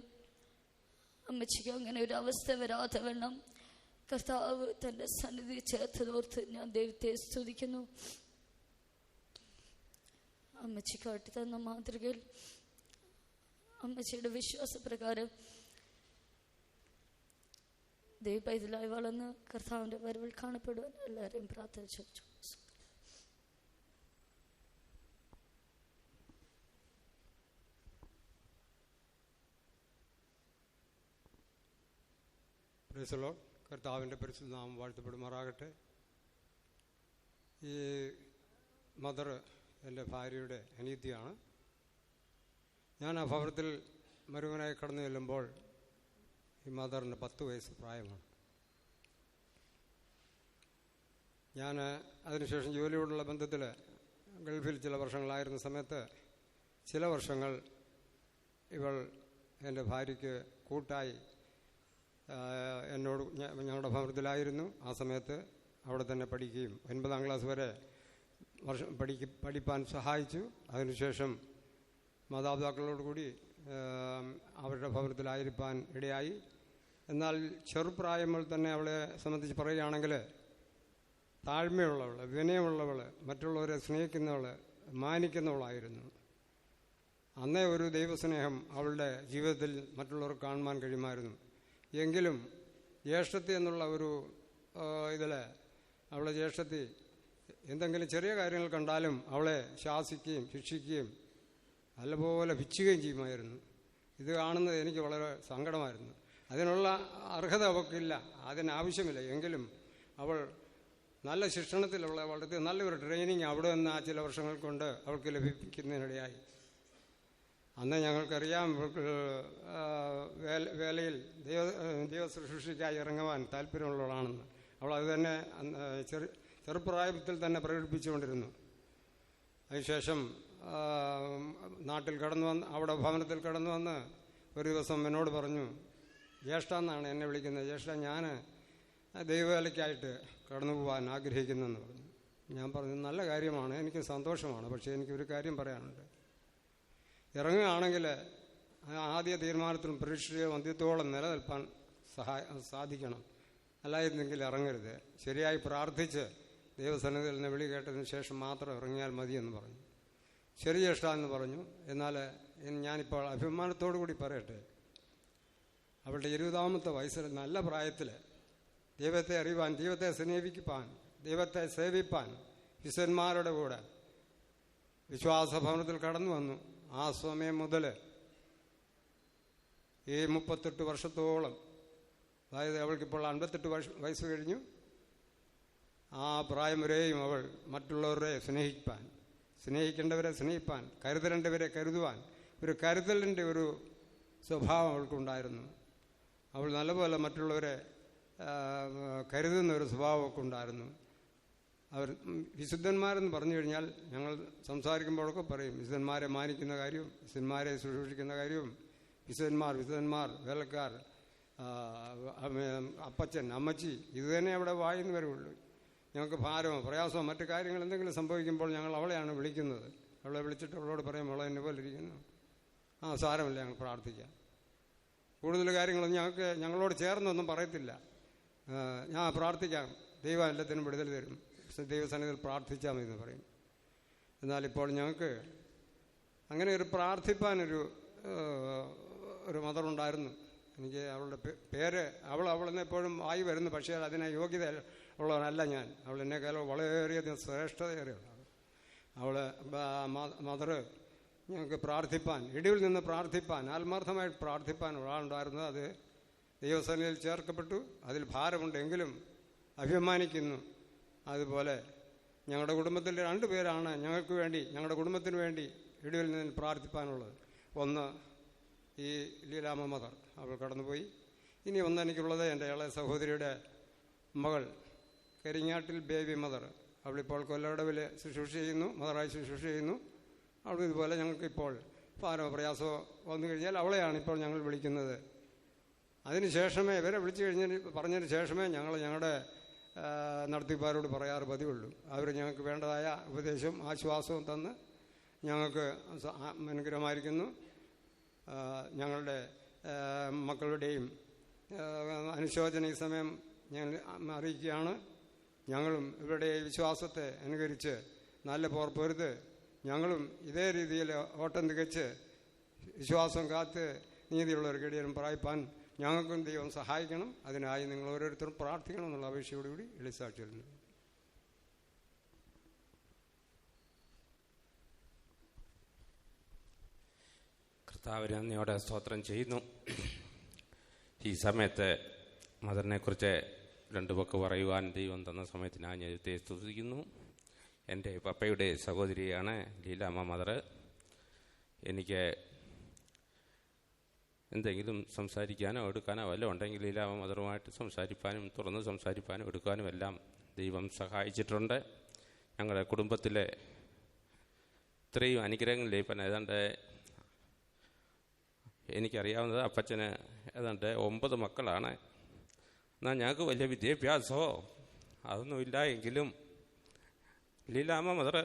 S4: അമ്മച്ചിക്ക് അങ്ങനെ ഒരു അവസ്ഥ വരാതെ വേണം കർത്താവ് തൻ്റെ സന്നിധി ചേർത്തതോർത്ത് ഞാൻ ദൈവത്തെ സ്തുതിക്കുന്നു. അമ്മച്ചി കാട്ടി തന്ന മാതൃകയിൽ അമ്മച്ചിയുടെ വിശ്വാസപ്രകാരം ദൈവപൈതലായി വളർന്ന് കർത്താവിൻ്റെ വരവിൽ കാണപ്പെടുവാൻ എല്ലാവരെയും പ്രാർത്ഥിച്ചു.
S9: Praise the Lord. കർത്താവിൻ്റെ പരിശുദ്ധ നാമം വാഴ്ത്തപ്പെടുമാറാകട്ടെ. ഈ മദർ എൻ്റെ ഭാര്യയുടെ അനീതിയാണ്. ഞാൻ ആ ഭവനത്തിൽ മരുമനായി കടന്നു ചെല്ലുമ്പോൾ ഈ മദറിന് 10 വയസ്സ് പ്രായമാണ്. ഞാൻ അതിനുശേഷം ജോലിയോടുള്ള ബന്ധത്തിൽ ഗൾഫിൽ ചില വർഷങ്ങളായിരുന്ന സമയത്ത് ചില വർഷങ്ങൾ ഇവൾ എൻ്റെ ഭാര്യയ്ക്ക് കൂട്ടായി എന്നോട് ഞങ്ങളുടെ ഭവനത്തിലായിരുന്നു. ആ സമയത്ത് അവിടെ തന്നെ പഠിക്കുകയും 9ാം ക്ലാസ് വരെ പഠിപ്പാൻ സഹായിച്ചു. അതിനുശേഷം മാതാപിതാക്കളോട് കൂടി അവരുടെ ഭവനത്തിലായിരിക്കാൻ ഇടയായി. എന്നാൽ ചെറുപ്രായങ്ങൾ തന്നെ അവളെ സംബന്ധിച്ച് പറയുകയാണെങ്കിൽ താഴ്മയുള്ളവൾ, വിനയമുള്ളവൾ, മറ്റുള്ളവരെ സ്നേഹിക്കുന്നവൾ, മാനിക്കുന്നവളായിരുന്നു. അന്നേ ഒരു ദൈവസ്നേഹം അവളുടെ ജീവിതത്തിൽ മറ്റുള്ളവർക്ക് കാണുവാൻ കഴിയുമായിരുന്നു. എങ്കിലും ജ്യേഷ്ഠത്തി എന്നുള്ള ഒരു ഇതിൽ അവളെ ജ്യേഷ്ഠത്തി എന്തെങ്കിലും ചെറിയ കാര്യങ്ങൾ കണ്ടാലും അവളെ ശാസിക്കുകയും ശിക്ഷിക്കുകയും നല്ലപോലെ ഭിച്ചുകയും ചെയ്യുമായിരുന്നു. ഇത് കാണുന്നത് എനിക്ക് വളരെ സങ്കടമായിരുന്നു. അതിനുള്ള അർഹത അവൾക്കില്ല, അതിനാവശ്യമില്ല. എങ്കിലും അവൾ നല്ല ശിക്ഷണത്തിലുള്ള വളർത്തി നല്ലൊരു ട്രെയിനിങ് അവിടെ നിന്ന് ആ ചില വർഷങ്ങൾ കൊണ്ട് അവൾക്ക് ലഭിക്കുന്നതിനിടയായി. അന്ന് ഞങ്ങൾക്കറിയാം വേലയിൽ ദൈവ ശുശ്രൂഷയ്ക്കായി ഇറങ്ങുവാൻ താല്പര്യമുള്ളവളാണെന്ന്. അവൾ അത് തന്നെ ചെറുപ്രായത്തിൽ തന്നെ പ്രകടിപ്പിച്ചുകൊണ്ടിരുന്നു. അതിനുശേഷം നാട്ടിൽ കടന്നു വന്ന് അവിടെ ഭവനത്തിൽ കടന്നു വന്ന് ഒരു ദിവസം എന്നോട് പറഞ്ഞു, ജ്യേഷ്ഠ എന്നാണ് എന്നെ വിളിക്കുന്നത്, ജ്യേഷ്ഠ ഞാൻ ദൈവവേലയ്ക്കായിട്ട് കടന്നു പോകാൻ ആഗ്രഹിക്കുന്നെന്ന് പറഞ്ഞു. ഞാൻ പറഞ്ഞു നല്ല കാര്യമാണ്, എനിക്ക് സന്തോഷമാണ്, പക്ഷേ എനിക്കൊരു കാര്യം പറയാനുണ്ട്. ഇറങ്ങുകയാണെങ്കിൽ ആദ്യ തീരുമാനത്തിലും പരീക്ഷയോ അന്ത്യത്തോളം നിലനിൽപ്പാൻ സാധിക്കണം, അല്ലായിരുന്നെങ്കിൽ ഇറങ്ങരുത്. ശരിയായി പ്രാർത്ഥിച്ച് ദൈവസന്നിധിയിൽ നിന്ന് വിളി കേട്ടതിന് ശേഷം മാത്രം ഇറങ്ങിയാൽ മതിയെന്ന് പറഞ്ഞു. ശരി ജ്യേഷ്ഠ എന്ന് പറഞ്ഞു. എന്നാൽ ഞാനിപ്പോൾ അഭിമാനത്തോടു കൂടി പറയട്ടെ, അവളുടെ 20ാമത്തെ വയസ്സിൽ നല്ല പ്രായത്തിൽ ദൈവത്തെ അറിയുവാൻ, ദൈവത്തെ സ്നേഹിപ്പാൻ, ദൈവത്തെ സേവിപ്പാൻ വിശുദ്ധന്മാരുടെ കൂടെ വിശ്വാസഭവനത്തിൽ കടന്നു വന്നു. ആ സമയം മുതൽ ഈ 38 വർഷത്തോളം, അതായത് അവൾക്കിപ്പോൾ 58 വയസ്സ് കഴിഞ്ഞു, ആ പ്രായം വരെയും അവൾ മറ്റുള്ളവരെ സ്നേഹിക്കേണ്ടവരെ സ്നേഹിപ്പാൻ, കരുതേണ്ടവരെ കരുതുവാൻ ഒരു കരുതലിൻ്റെ ഒരു സ്വഭാവം അവൾക്കുണ്ടായിരുന്നു. അവൾ നല്ലപോലെ മറ്റുള്ളവരെ കരുതുന്ന ഒരു സ്വഭാവമൊക്കെ ഉണ്ടായിരുന്നു. അവർ വിശുദ്ധന്മാരെന്ന് പറഞ്ഞു കഴിഞ്ഞാൽ ഞങ്ങൾ സംസാരിക്കുമ്പോഴൊക്കെ പറയും വിശുദ്ധന്മാരെ മാനിക്കുന്ന കാര്യവും വിശുദ്ധന്മാരെ ശുശ്രൂഷിക്കുന്ന കാര്യവും വിശുദ്ധന്മാർ വേലക്കാർ, അപ്പച്ചൻ, അമ്മച്ചി, ഇത് തന്നെ അവിടെ വായിന്ന് വരുള്ളൂ. ഞങ്ങൾക്ക് ഭാരമോ പ്രയാസമോ മറ്റു കാര്യങ്ങൾ എന്തെങ്കിലും സംഭവിക്കുമ്പോൾ ഞങ്ങൾ അവളെയാണ് വിളിക്കുന്നത്. അവളെ വിളിച്ചിട്ട് അവളോട് പറയും, അവളെ എന്നെ പോലെ ഇരിക്കുന്നു, സാരമില്ല, ഞങ്ങൾ പ്രാർത്ഥിക്കാം. കൂടുതൽ കാര്യങ്ങളൊന്നും ഞങ്ങളോട് ചേർന്നൊന്നും പറയത്തില്ല. ഞാൻ പ്രാർത്ഥിക്കാം, ദൈവം എല്ലാത്തിനും വിടുതൽ തരും, ദൈവസന്നിധിയിൽ പ്രാർത്ഥിച്ചാൽ മതി എന്ന് പറയും. എന്നാലിപ്പോൾ ഞങ്ങൾക്ക് അങ്ങനെ ഒരു പ്രാർത്ഥിപ്പാനൊരു മദറുണ്ടായിരുന്നു. എനിക്ക് അവളുടെ പേര് അവളെന്ന് എപ്പോഴും ആയി വരുന്നു, പക്ഷേ അതിനെ യോഗ്യത ഉള്ളവനല്ല ഞാൻ. അവൾ എന്നെക്കാളും വളരെയധികം ശ്രേഷ്ഠതയേറിയതാണ്. അവൾ മദർ ഞങ്ങൾക്ക് പ്രാർത്ഥിപ്പാൻ, ഇടിവിൽ നിന്ന് പ്രാർത്ഥിപ്പാൻ, ആത്മാർത്ഥമായിട്ട് പ്രാർത്ഥിപ്പാൻ ഒരാളുണ്ടായിരുന്നു. അത് ദൈവസന്നിധിയിൽ ചേർക്കപ്പെട്ടു. അതിൽ ഭാരമുണ്ടെങ്കിലും അഭിമാനിക്കുന്നു. അതുപോലെ ഞങ്ങളുടെ കുടുംബത്തിൽ 2 പേരാണ് ഞങ്ങൾക്ക് വേണ്ടി, ഞങ്ങളുടെ കുടുംബത്തിന് വേണ്ടി ഇടിവിൽ നിന്ന് പ്രാർത്ഥിപ്പാനുള്ളത്. ഒന്ന് ഈ ലീലാമ്മ മദർ, അവൾ കടന്നുപോയി. ഇനി ഒന്ന് എനിക്കുള്ളത് എൻ്റെ ഇളയ സഹോദരിയുടെ മകൾ കരിങ്ങാട്ടിൽ ബേബി മദർ. അവളിപ്പോൾ കൊല്ലടവിൽ ശുശ്രൂഷ ചെയ്യുന്നു, മദറായി ശുശ്രൂഷ ചെയ്യുന്നു. അവൾ ഇതുപോലെ ഞങ്ങൾക്കിപ്പോൾ ഭാരമോ പ്രയാസമോ വന്നു കഴിഞ്ഞാൽ അവളെയാണ് ഇപ്പോൾ ഞങ്ങൾ വിളിക്കുന്നത്. അതിന് ശേഷമേ ഇവരെ വിളിച്ചു പറഞ്ഞതിന് ശേഷമേ ഞങ്ങളുടെ നടത്തിപ്പാരോട് പറയാറ് പതിവുള്ളൂ. അവർ ഞങ്ങൾക്ക് വേണ്ടതായ ഉപദേശവും ആശ്വാസവും തന്ന് ഞങ്ങൾക്ക് അനുഗ്രഹമായിരിക്കുന്നു. ഞങ്ങളുടെ മക്കളുടെയും അനുശോചന ഈ സമയം ഞങ്ങൾ അറിയിക്കുകയാണ്. ഞങ്ങളും ഇവരുടെ വിശ്വാസത്തെ അനുകരിച്ച് നല്ല പോർപ്പൊരുത് ഞങ്ങളും ഇതേ രീതിയിൽ ഓട്ടം തികച്ച് വിശ്വാസം കാത്ത് നീതിയുള്ള ഒരു ഗഡിയനും പ്രായിപ്പാൻ ഞങ്ങൾക്കും ദൈവം സഹായിക്കണം. അതിനായി നിങ്ങൾ ഓരോരുത്തരും പ്രാർത്ഥിക്കണം എന്നുള്ള അപേക്ഷയോടുകൂടി എളിസാക്ഷി വരുന്നു.
S10: കർത്താവിനെ നന്ദിയോടെ സ്തോത്രം ചെയ്യുന്നു. ഈ സമയത്ത് മദറിനെക്കുറിച്ച് 2 വാക്ക് പറയുവാൻ ദൈവം തന്ന സമയത്ത് ഞാൻ ദൈവത്തെ സ്തുതിക്കുന്നു. എൻ്റെ പപ്പയുടെ സഹോദരിയാണ് ലീലാമ്മ മദർ. എനിക്ക് എന്തെങ്കിലും സംസാരിക്കാനോ എടുക്കാനോ വല്ലതും ഉണ്ടെങ്കിൽ ലീലാമ്മ മദറുമായിട്ട് സംസാരിപ്പാനും തുറന്ന് സംസാരിപ്പാനും എടുക്കാനും എല്ലാം ദൈവം സഹായിച്ചിട്ടുണ്ട്. ഞങ്ങളുടെ കുടുംബത്തിലെ ഇത്രയും അനുഗ്രഹങ്ങളിലെ ഇപ്പം ഏതാണ്ട് എനിക്കറിയാവുന്നത് അപ്പച്ചന് ഏതാണ്ട് 9 മക്കളാണ്. എന്നാൽ ഞങ്ങൾക്ക് വലിയ വിദ്യാഭ്യാസമോ അതൊന്നുമില്ല. എങ്കിലും ലീലാമ്മ മദർ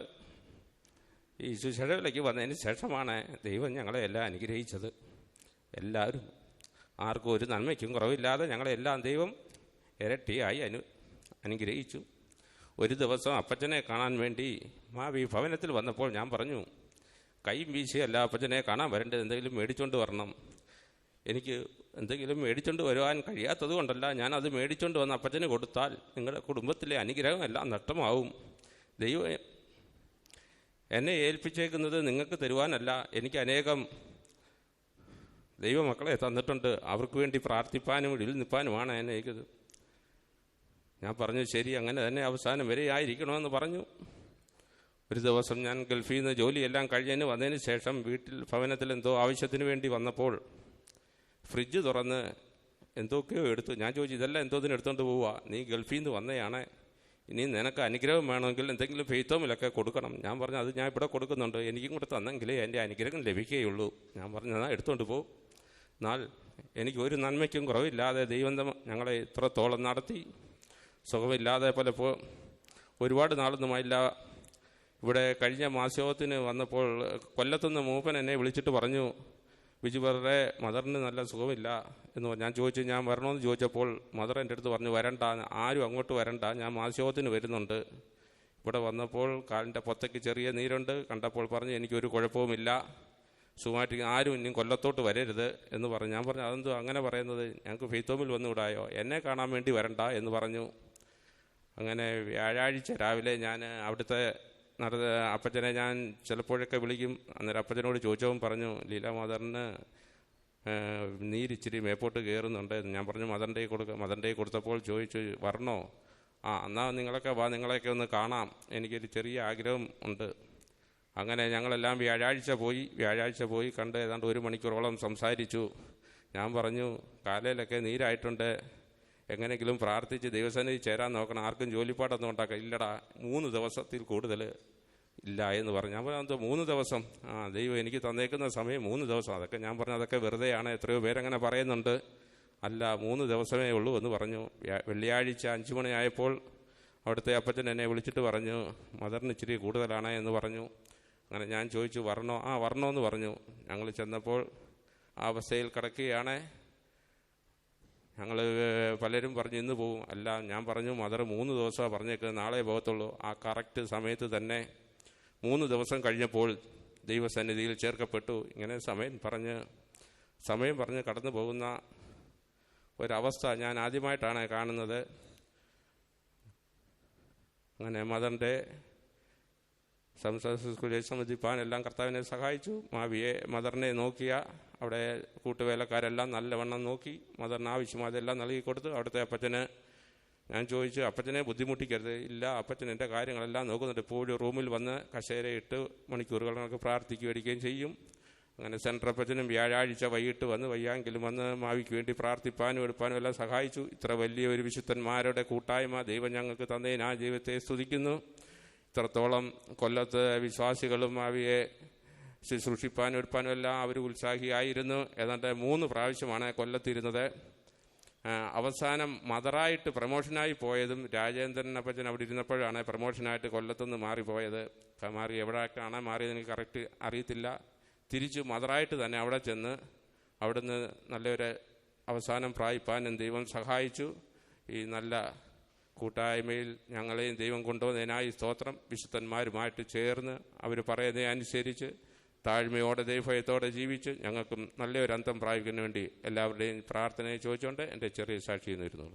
S10: ഈ ശുശ്രൂഷയിലേക്ക് വന്നതിന് ശേഷമാണ് ദൈവം ഞങ്ങളെ എല്ലാം അനുഗ്രഹിച്ചത്. എല്ലാവരും ആർക്കും ഒരു നന്മയ്ക്കും കുറവില്ലാതെ ഞങ്ങളെല്ലാം ദൈവം ഇരട്ടിയായി അനുഗ്രഹിച്ചു. ഒരു ദിവസം അപ്പച്ചനെ കാണാൻ വേണ്ടി മാവി ഭവനത്തിൽ വന്നപ്പോൾ ഞാൻ പറഞ്ഞു, കൈയും വീശിയല്ല അപ്പച്ചനെ കാണാൻ വരേണ്ടത്, എന്തെങ്കിലും മേടിച്ചുകൊണ്ട് വരണം. എനിക്ക് എന്തെങ്കിലും മേടിച്ചുകൊണ്ട് വരുവാൻ കഴിയാത്തത് കൊണ്ടല്ല, ഞാനത് മേടിച്ചുകൊണ്ട് വന്ന് അപ്പച്ചന് കൊടുത്താൽ നിങ്ങളുടെ കുടുംബത്തിലെ അനുഗ്രഹം എല്ലാം നഷ്ടമാവും. ദൈവം എന്നെ ഏൽപ്പിച്ചേക്കുന്നത് നിങ്ങൾക്ക് തരുവാനല്ല, എനിക്ക് അനേകം ദൈവമക്കളെ തന്നിട്ടുണ്ട്, അവർക്ക് വേണ്ടി പ്രാർത്ഥിപ്പാനും ഇടിൽ നിൽപ്പാനുമാണ് എന്നെ ഏൽക്കുന്നത്. ഞാൻ പറഞ്ഞു, ശരി, അങ്ങനെ തന്നെ അവസാനം വരെ ആയിരിക്കണമെന്ന് പറഞ്ഞു. ഒരു ദിവസം ഞാൻ ഗൾഫിൽ നിന്ന് ജോലിയെല്ലാം കഴിഞ്ഞതിന് വന്നതിന് ശേഷം ഭവനത്തിൽ എന്തോ ആവശ്യത്തിന് വേണ്ടി വന്നപ്പോൾ ഫ്രിഡ്ജ് തുറന്ന് എന്തൊക്കെയോ എടുത്തു. ഞാൻ ചോദിച്ചു, ഇതെല്ലാം എന്തോതിന് എടുത്തുകൊണ്ട് പോവുക? നീ ഗൾഫിൽ നിന്ന് വന്നതാണ്, ഇനി നിനക്ക് അനുഗ്രഹം വേണമെങ്കിൽ എന്തെങ്കിലും ഫെയ്ത്തോമിലൊക്കെ കൊടുക്കണം. ഞാൻ പറഞ്ഞു, അത് ഞാൻ ഇവിടെ കൊടുക്കുന്നുണ്ട്, എനിക്കും കൂടെ തന്നെങ്കിലേ എൻ്റെ അനുഗ്രഹം ലഭിക്കുകയുള്ളൂ. ഞാൻ പറഞ്ഞു, എന്നാൽ എടുത്തുകൊണ്ട് പോകും. എന്നാൽ എനിക്ക് ഒരു നന്മയ്ക്കും കുറവില്ലാതെ ദൈവം ഞങ്ങളെ ഇത്രത്തോളം നടത്തി. സുഖമില്ലാതെ പലപ്പോൾ ഒരുപാട് നാളൊന്നുമായില്ല. ഇവിടെ കഴിഞ്ഞ മാസോത്തിന് വന്നപ്പോൾ കൊല്ലത്തുനിന്ന് മൂപ്പൻ എന്നെ വിളിച്ചിട്ട് പറഞ്ഞു, ബിജു ബ്രദറെ, മദറിന് നല്ല സുഖമില്ല എന്ന് ഞാൻ ചോദിച്ചു, ഞാൻ വരണമെന്ന് ചോദിച്ചപ്പോൾ മദർ എൻ്റെ അടുത്ത് പറഞ്ഞു, വരണ്ട, ആരും അങ്ങോട്ട് വരണ്ട, ഞാൻ മാസോത്തിന് വരുന്നുണ്ട്. ഇവിടെ വന്നപ്പോൾ കാലിൻ്റെ പൊത്തയ്ക്ക് ചെറിയ നീരുണ്ട്. കണ്ടപ്പോൾ പറഞ്ഞു, എനിക്കൊരു കുഴപ്പവുമില്ല, സുഖമായിട്ട് ആരും ഇനി കൊല്ലത്തോട്ട് വരരുത് എന്ന് പറഞ്ഞു. ഞാൻ പറഞ്ഞു, അതെന്തോ അങ്ങനെ പറയുന്നത്, ഞങ്ങൾക്ക് ഫെയ്ത്തോമിൽ വന്നുകൂടായോ? എന്നെ കാണാൻ വേണ്ടി വരണ്ട എന്ന് പറഞ്ഞു. അങ്ങനെ വ്യാഴാഴ്ച രാവിലെ ഞാൻ അവിടുത്തെ അപ്പച്ചനെ ഞാൻ ചിലപ്പോഴൊക്കെ വിളിക്കും. അന്നേരം അപ്പച്ചനോട് ചോദിച്ചവൻ പറഞ്ഞു, ലീല മദറിന് നീരിച്ചിരി മേപ്പോട്ട് കയറുന്നുണ്ട്. ഞാൻ പറഞ്ഞു, മദറിൻ്റെ കൊടുത്തപ്പോൾ ചോദിച്ചു, വരണോ? എന്നാൽ നിങ്ങളൊക്കെ വാ, നിങ്ങളെയൊക്കെ ഒന്ന് കാണാം, എനിക്കൊരു ചെറിയ ആഗ്രഹം ഉണ്ട്. അങ്ങനെ ഞങ്ങളെല്ലാം വ്യാഴാഴ്ച പോയി കണ്ട് ഏതാണ്ട് 1 മണിക്കൂറോളം സംസാരിച്ചു. ഞാൻ പറഞ്ഞു, കാലയിലൊക്കെ നീരായിട്ടുണ്ട്, എങ്ങനെയെങ്കിലും പ്രാർത്ഥിച്ച് ദൈവസന്നിധി ചേരാൻ നോക്കണം, ആർക്കും ജോലിപ്പാടൊന്നും ഉണ്ടാക്കാം. ഇല്ലടാ, 3 ദിവസത്തിൽ കൂടുതൽ ഇല്ല എന്ന് പറഞ്ഞു. ഞാൻ പറഞ്ഞു, 3 ദിവസം? ദൈവം എനിക്ക് തന്നേക്കുന്ന സമയം 3 ദിവസം. അതൊക്കെ ഞാൻ പറഞ്ഞു, അതൊക്കെ വെറുതെയാണ്, എത്രയോ പേരങ്ങനെ പറയുന്നുണ്ട്. അല്ല, 3 ദിവസമേ ഉള്ളൂ എന്ന് പറഞ്ഞു. വെള്ളിയാഴ്ച 5 മണിയായപ്പോൾ അവിടുത്തെ അപ്പച്ചൻ എന്നെ വിളിച്ചിട്ട് പറഞ്ഞു, മദറിന് ഇച്ചിരി കൂടുതലാണ് എന്ന് പറഞ്ഞു. അങ്ങനെ ഞാൻ ചോദിച്ചു, വരണോ? വരണമെന്ന് പറഞ്ഞു. ഞങ്ങൾ ചെന്നപ്പോൾ ആ അവസ്ഥയിൽ കിടക്കുകയാണ്. ഞങ്ങൾ പലരും പറഞ്ഞു ഇന്ന് പോകും. അല്ല, ഞാൻ പറഞ്ഞു മദർ 3 ദിവസമാണ് പറഞ്ഞേക്കുന്നത്, നാളെ പോകത്തുള്ളൂ. ആ കറക്റ്റ് സമയത്ത് തന്നെ 3 ദിവസം കഴിഞ്ഞപ്പോൾ ദൈവസന്നിധിയിൽ ചേർക്കപ്പെട്ടു. ഇങ്ങനെ സമയം പറഞ്ഞ് കടന്നു പോകുന്ന ഒരവസ്ഥ ഞാൻ ആദ്യമായിട്ടാണ് കാണുന്നത്. അങ്ങനെ മദറിൻ്റെ സംസ്ഥാന സ്കൂളിൽ സംബന്ധിപ്പാൻ എല്ലാം കർത്താവിനെ സഹായിച്ചു. മദറിനെ നോക്കിയ അവിടെ കൂട്ടുവേലക്കാരെല്ലാം നല്ലവണ്ണം നോക്കി മദറിന് ആവശ്യമായതെല്ലാം നൽകി കൊടുത്തു. അവിടുത്തെ അപ്പച്ചന് ഞാൻ ചോദിച്ചു, അപ്പച്ചനെ ബുദ്ധിമുട്ടിക്കരുത്. ഇല്ല, അപ്പച്ചൻ എൻ്റെ കാര്യങ്ങളെല്ലാം നോക്കുന്നുണ്ട്. എപ്പോഴും റൂമിൽ വന്ന് കസേരയിട്ട് മണിക്കൂറുകളൊക്കെ പ്രാർത്ഥിക്കുകയും ചെയ്യും. അങ്ങനെ സെൻട്രൽ അപ്പച്ചനും വ്യാഴാഴ്ച വൈകിട്ട് വന്ന് വയ്യാങ്കിലും വന്ന് മാവിക്ക് വേണ്ടി പ്രാർത്ഥിപ്പാനും എടുപ്പാനും എല്ലാം സഹായിച്ചു. ഇത്ര വലിയ ഒരു വിശുദ്ധന്മാരുടെ കൂട്ടായ്മ ദൈവം ഞങ്ങൾക്ക് തന്നതിന് ആ ദൈവത്തെ സ്തുതിക്കുന്നു. ഇത്രത്തോളം കൊല്ലത്ത് വിശ്വാസികളും മാവിയെ ശുശ്രൂഷിപ്പാനും എടുപ്പാനും എല്ലാം അവർ ഉത്സാഹിയായിരുന്നു. ഏതാണ്ട് 3 പ്രാവശ്യമാണ് കൊല്ലത്തിരുന്നത്. അവസാനം മദറായിട്ട് പ്രമോഷനായി പോയതും രാജേന്ദ്രൻ അപ്പച്ചൻ അവിടെ ഇരുന്നപ്പോഴാണ് പ്രമോഷനായിട്ട് കൊല്ലത്തുനിന്ന് മാറിപ്പോയത്. മാറി എവിടെയൊക്കെയാണ് മാറിയത് എനിക്ക് കറക്റ്റ് അറിയത്തില്ല. തിരിച്ച് മദറായിട്ട് തന്നെ അവിടെ ചെന്ന് അവിടുന്ന് നല്ലൊരു അവസാനം പ്രാപിപ്പാനും ദൈവം സഹായിച്ചു. ഈ നല്ല കൂട്ടായ്മയിൽ ഞങ്ങളെയും ദൈവം കൊണ്ടുവന്നതിനായി സ്തോത്രം. വിശുദ്ധന്മാരുമായിട്ട് ചേർന്ന് അവർ പറയുന്നതിനെ അനുസരിച്ച് താഴ്മയോടെ ദൈവഭയത്തോടെ ജീവിച്ച് ഞങ്ങൾക്കും നല്ലൊരു അന്തം പ്രാപിക്കുന്നതിന് വേണ്ടി എല്ലാവരുടെയും പ്രാർത്ഥനയെ ചോദിച്ചുകൊണ്ട് എൻ്റെ ചെറിയ സാക്ഷി നിന്നിരുന്നു.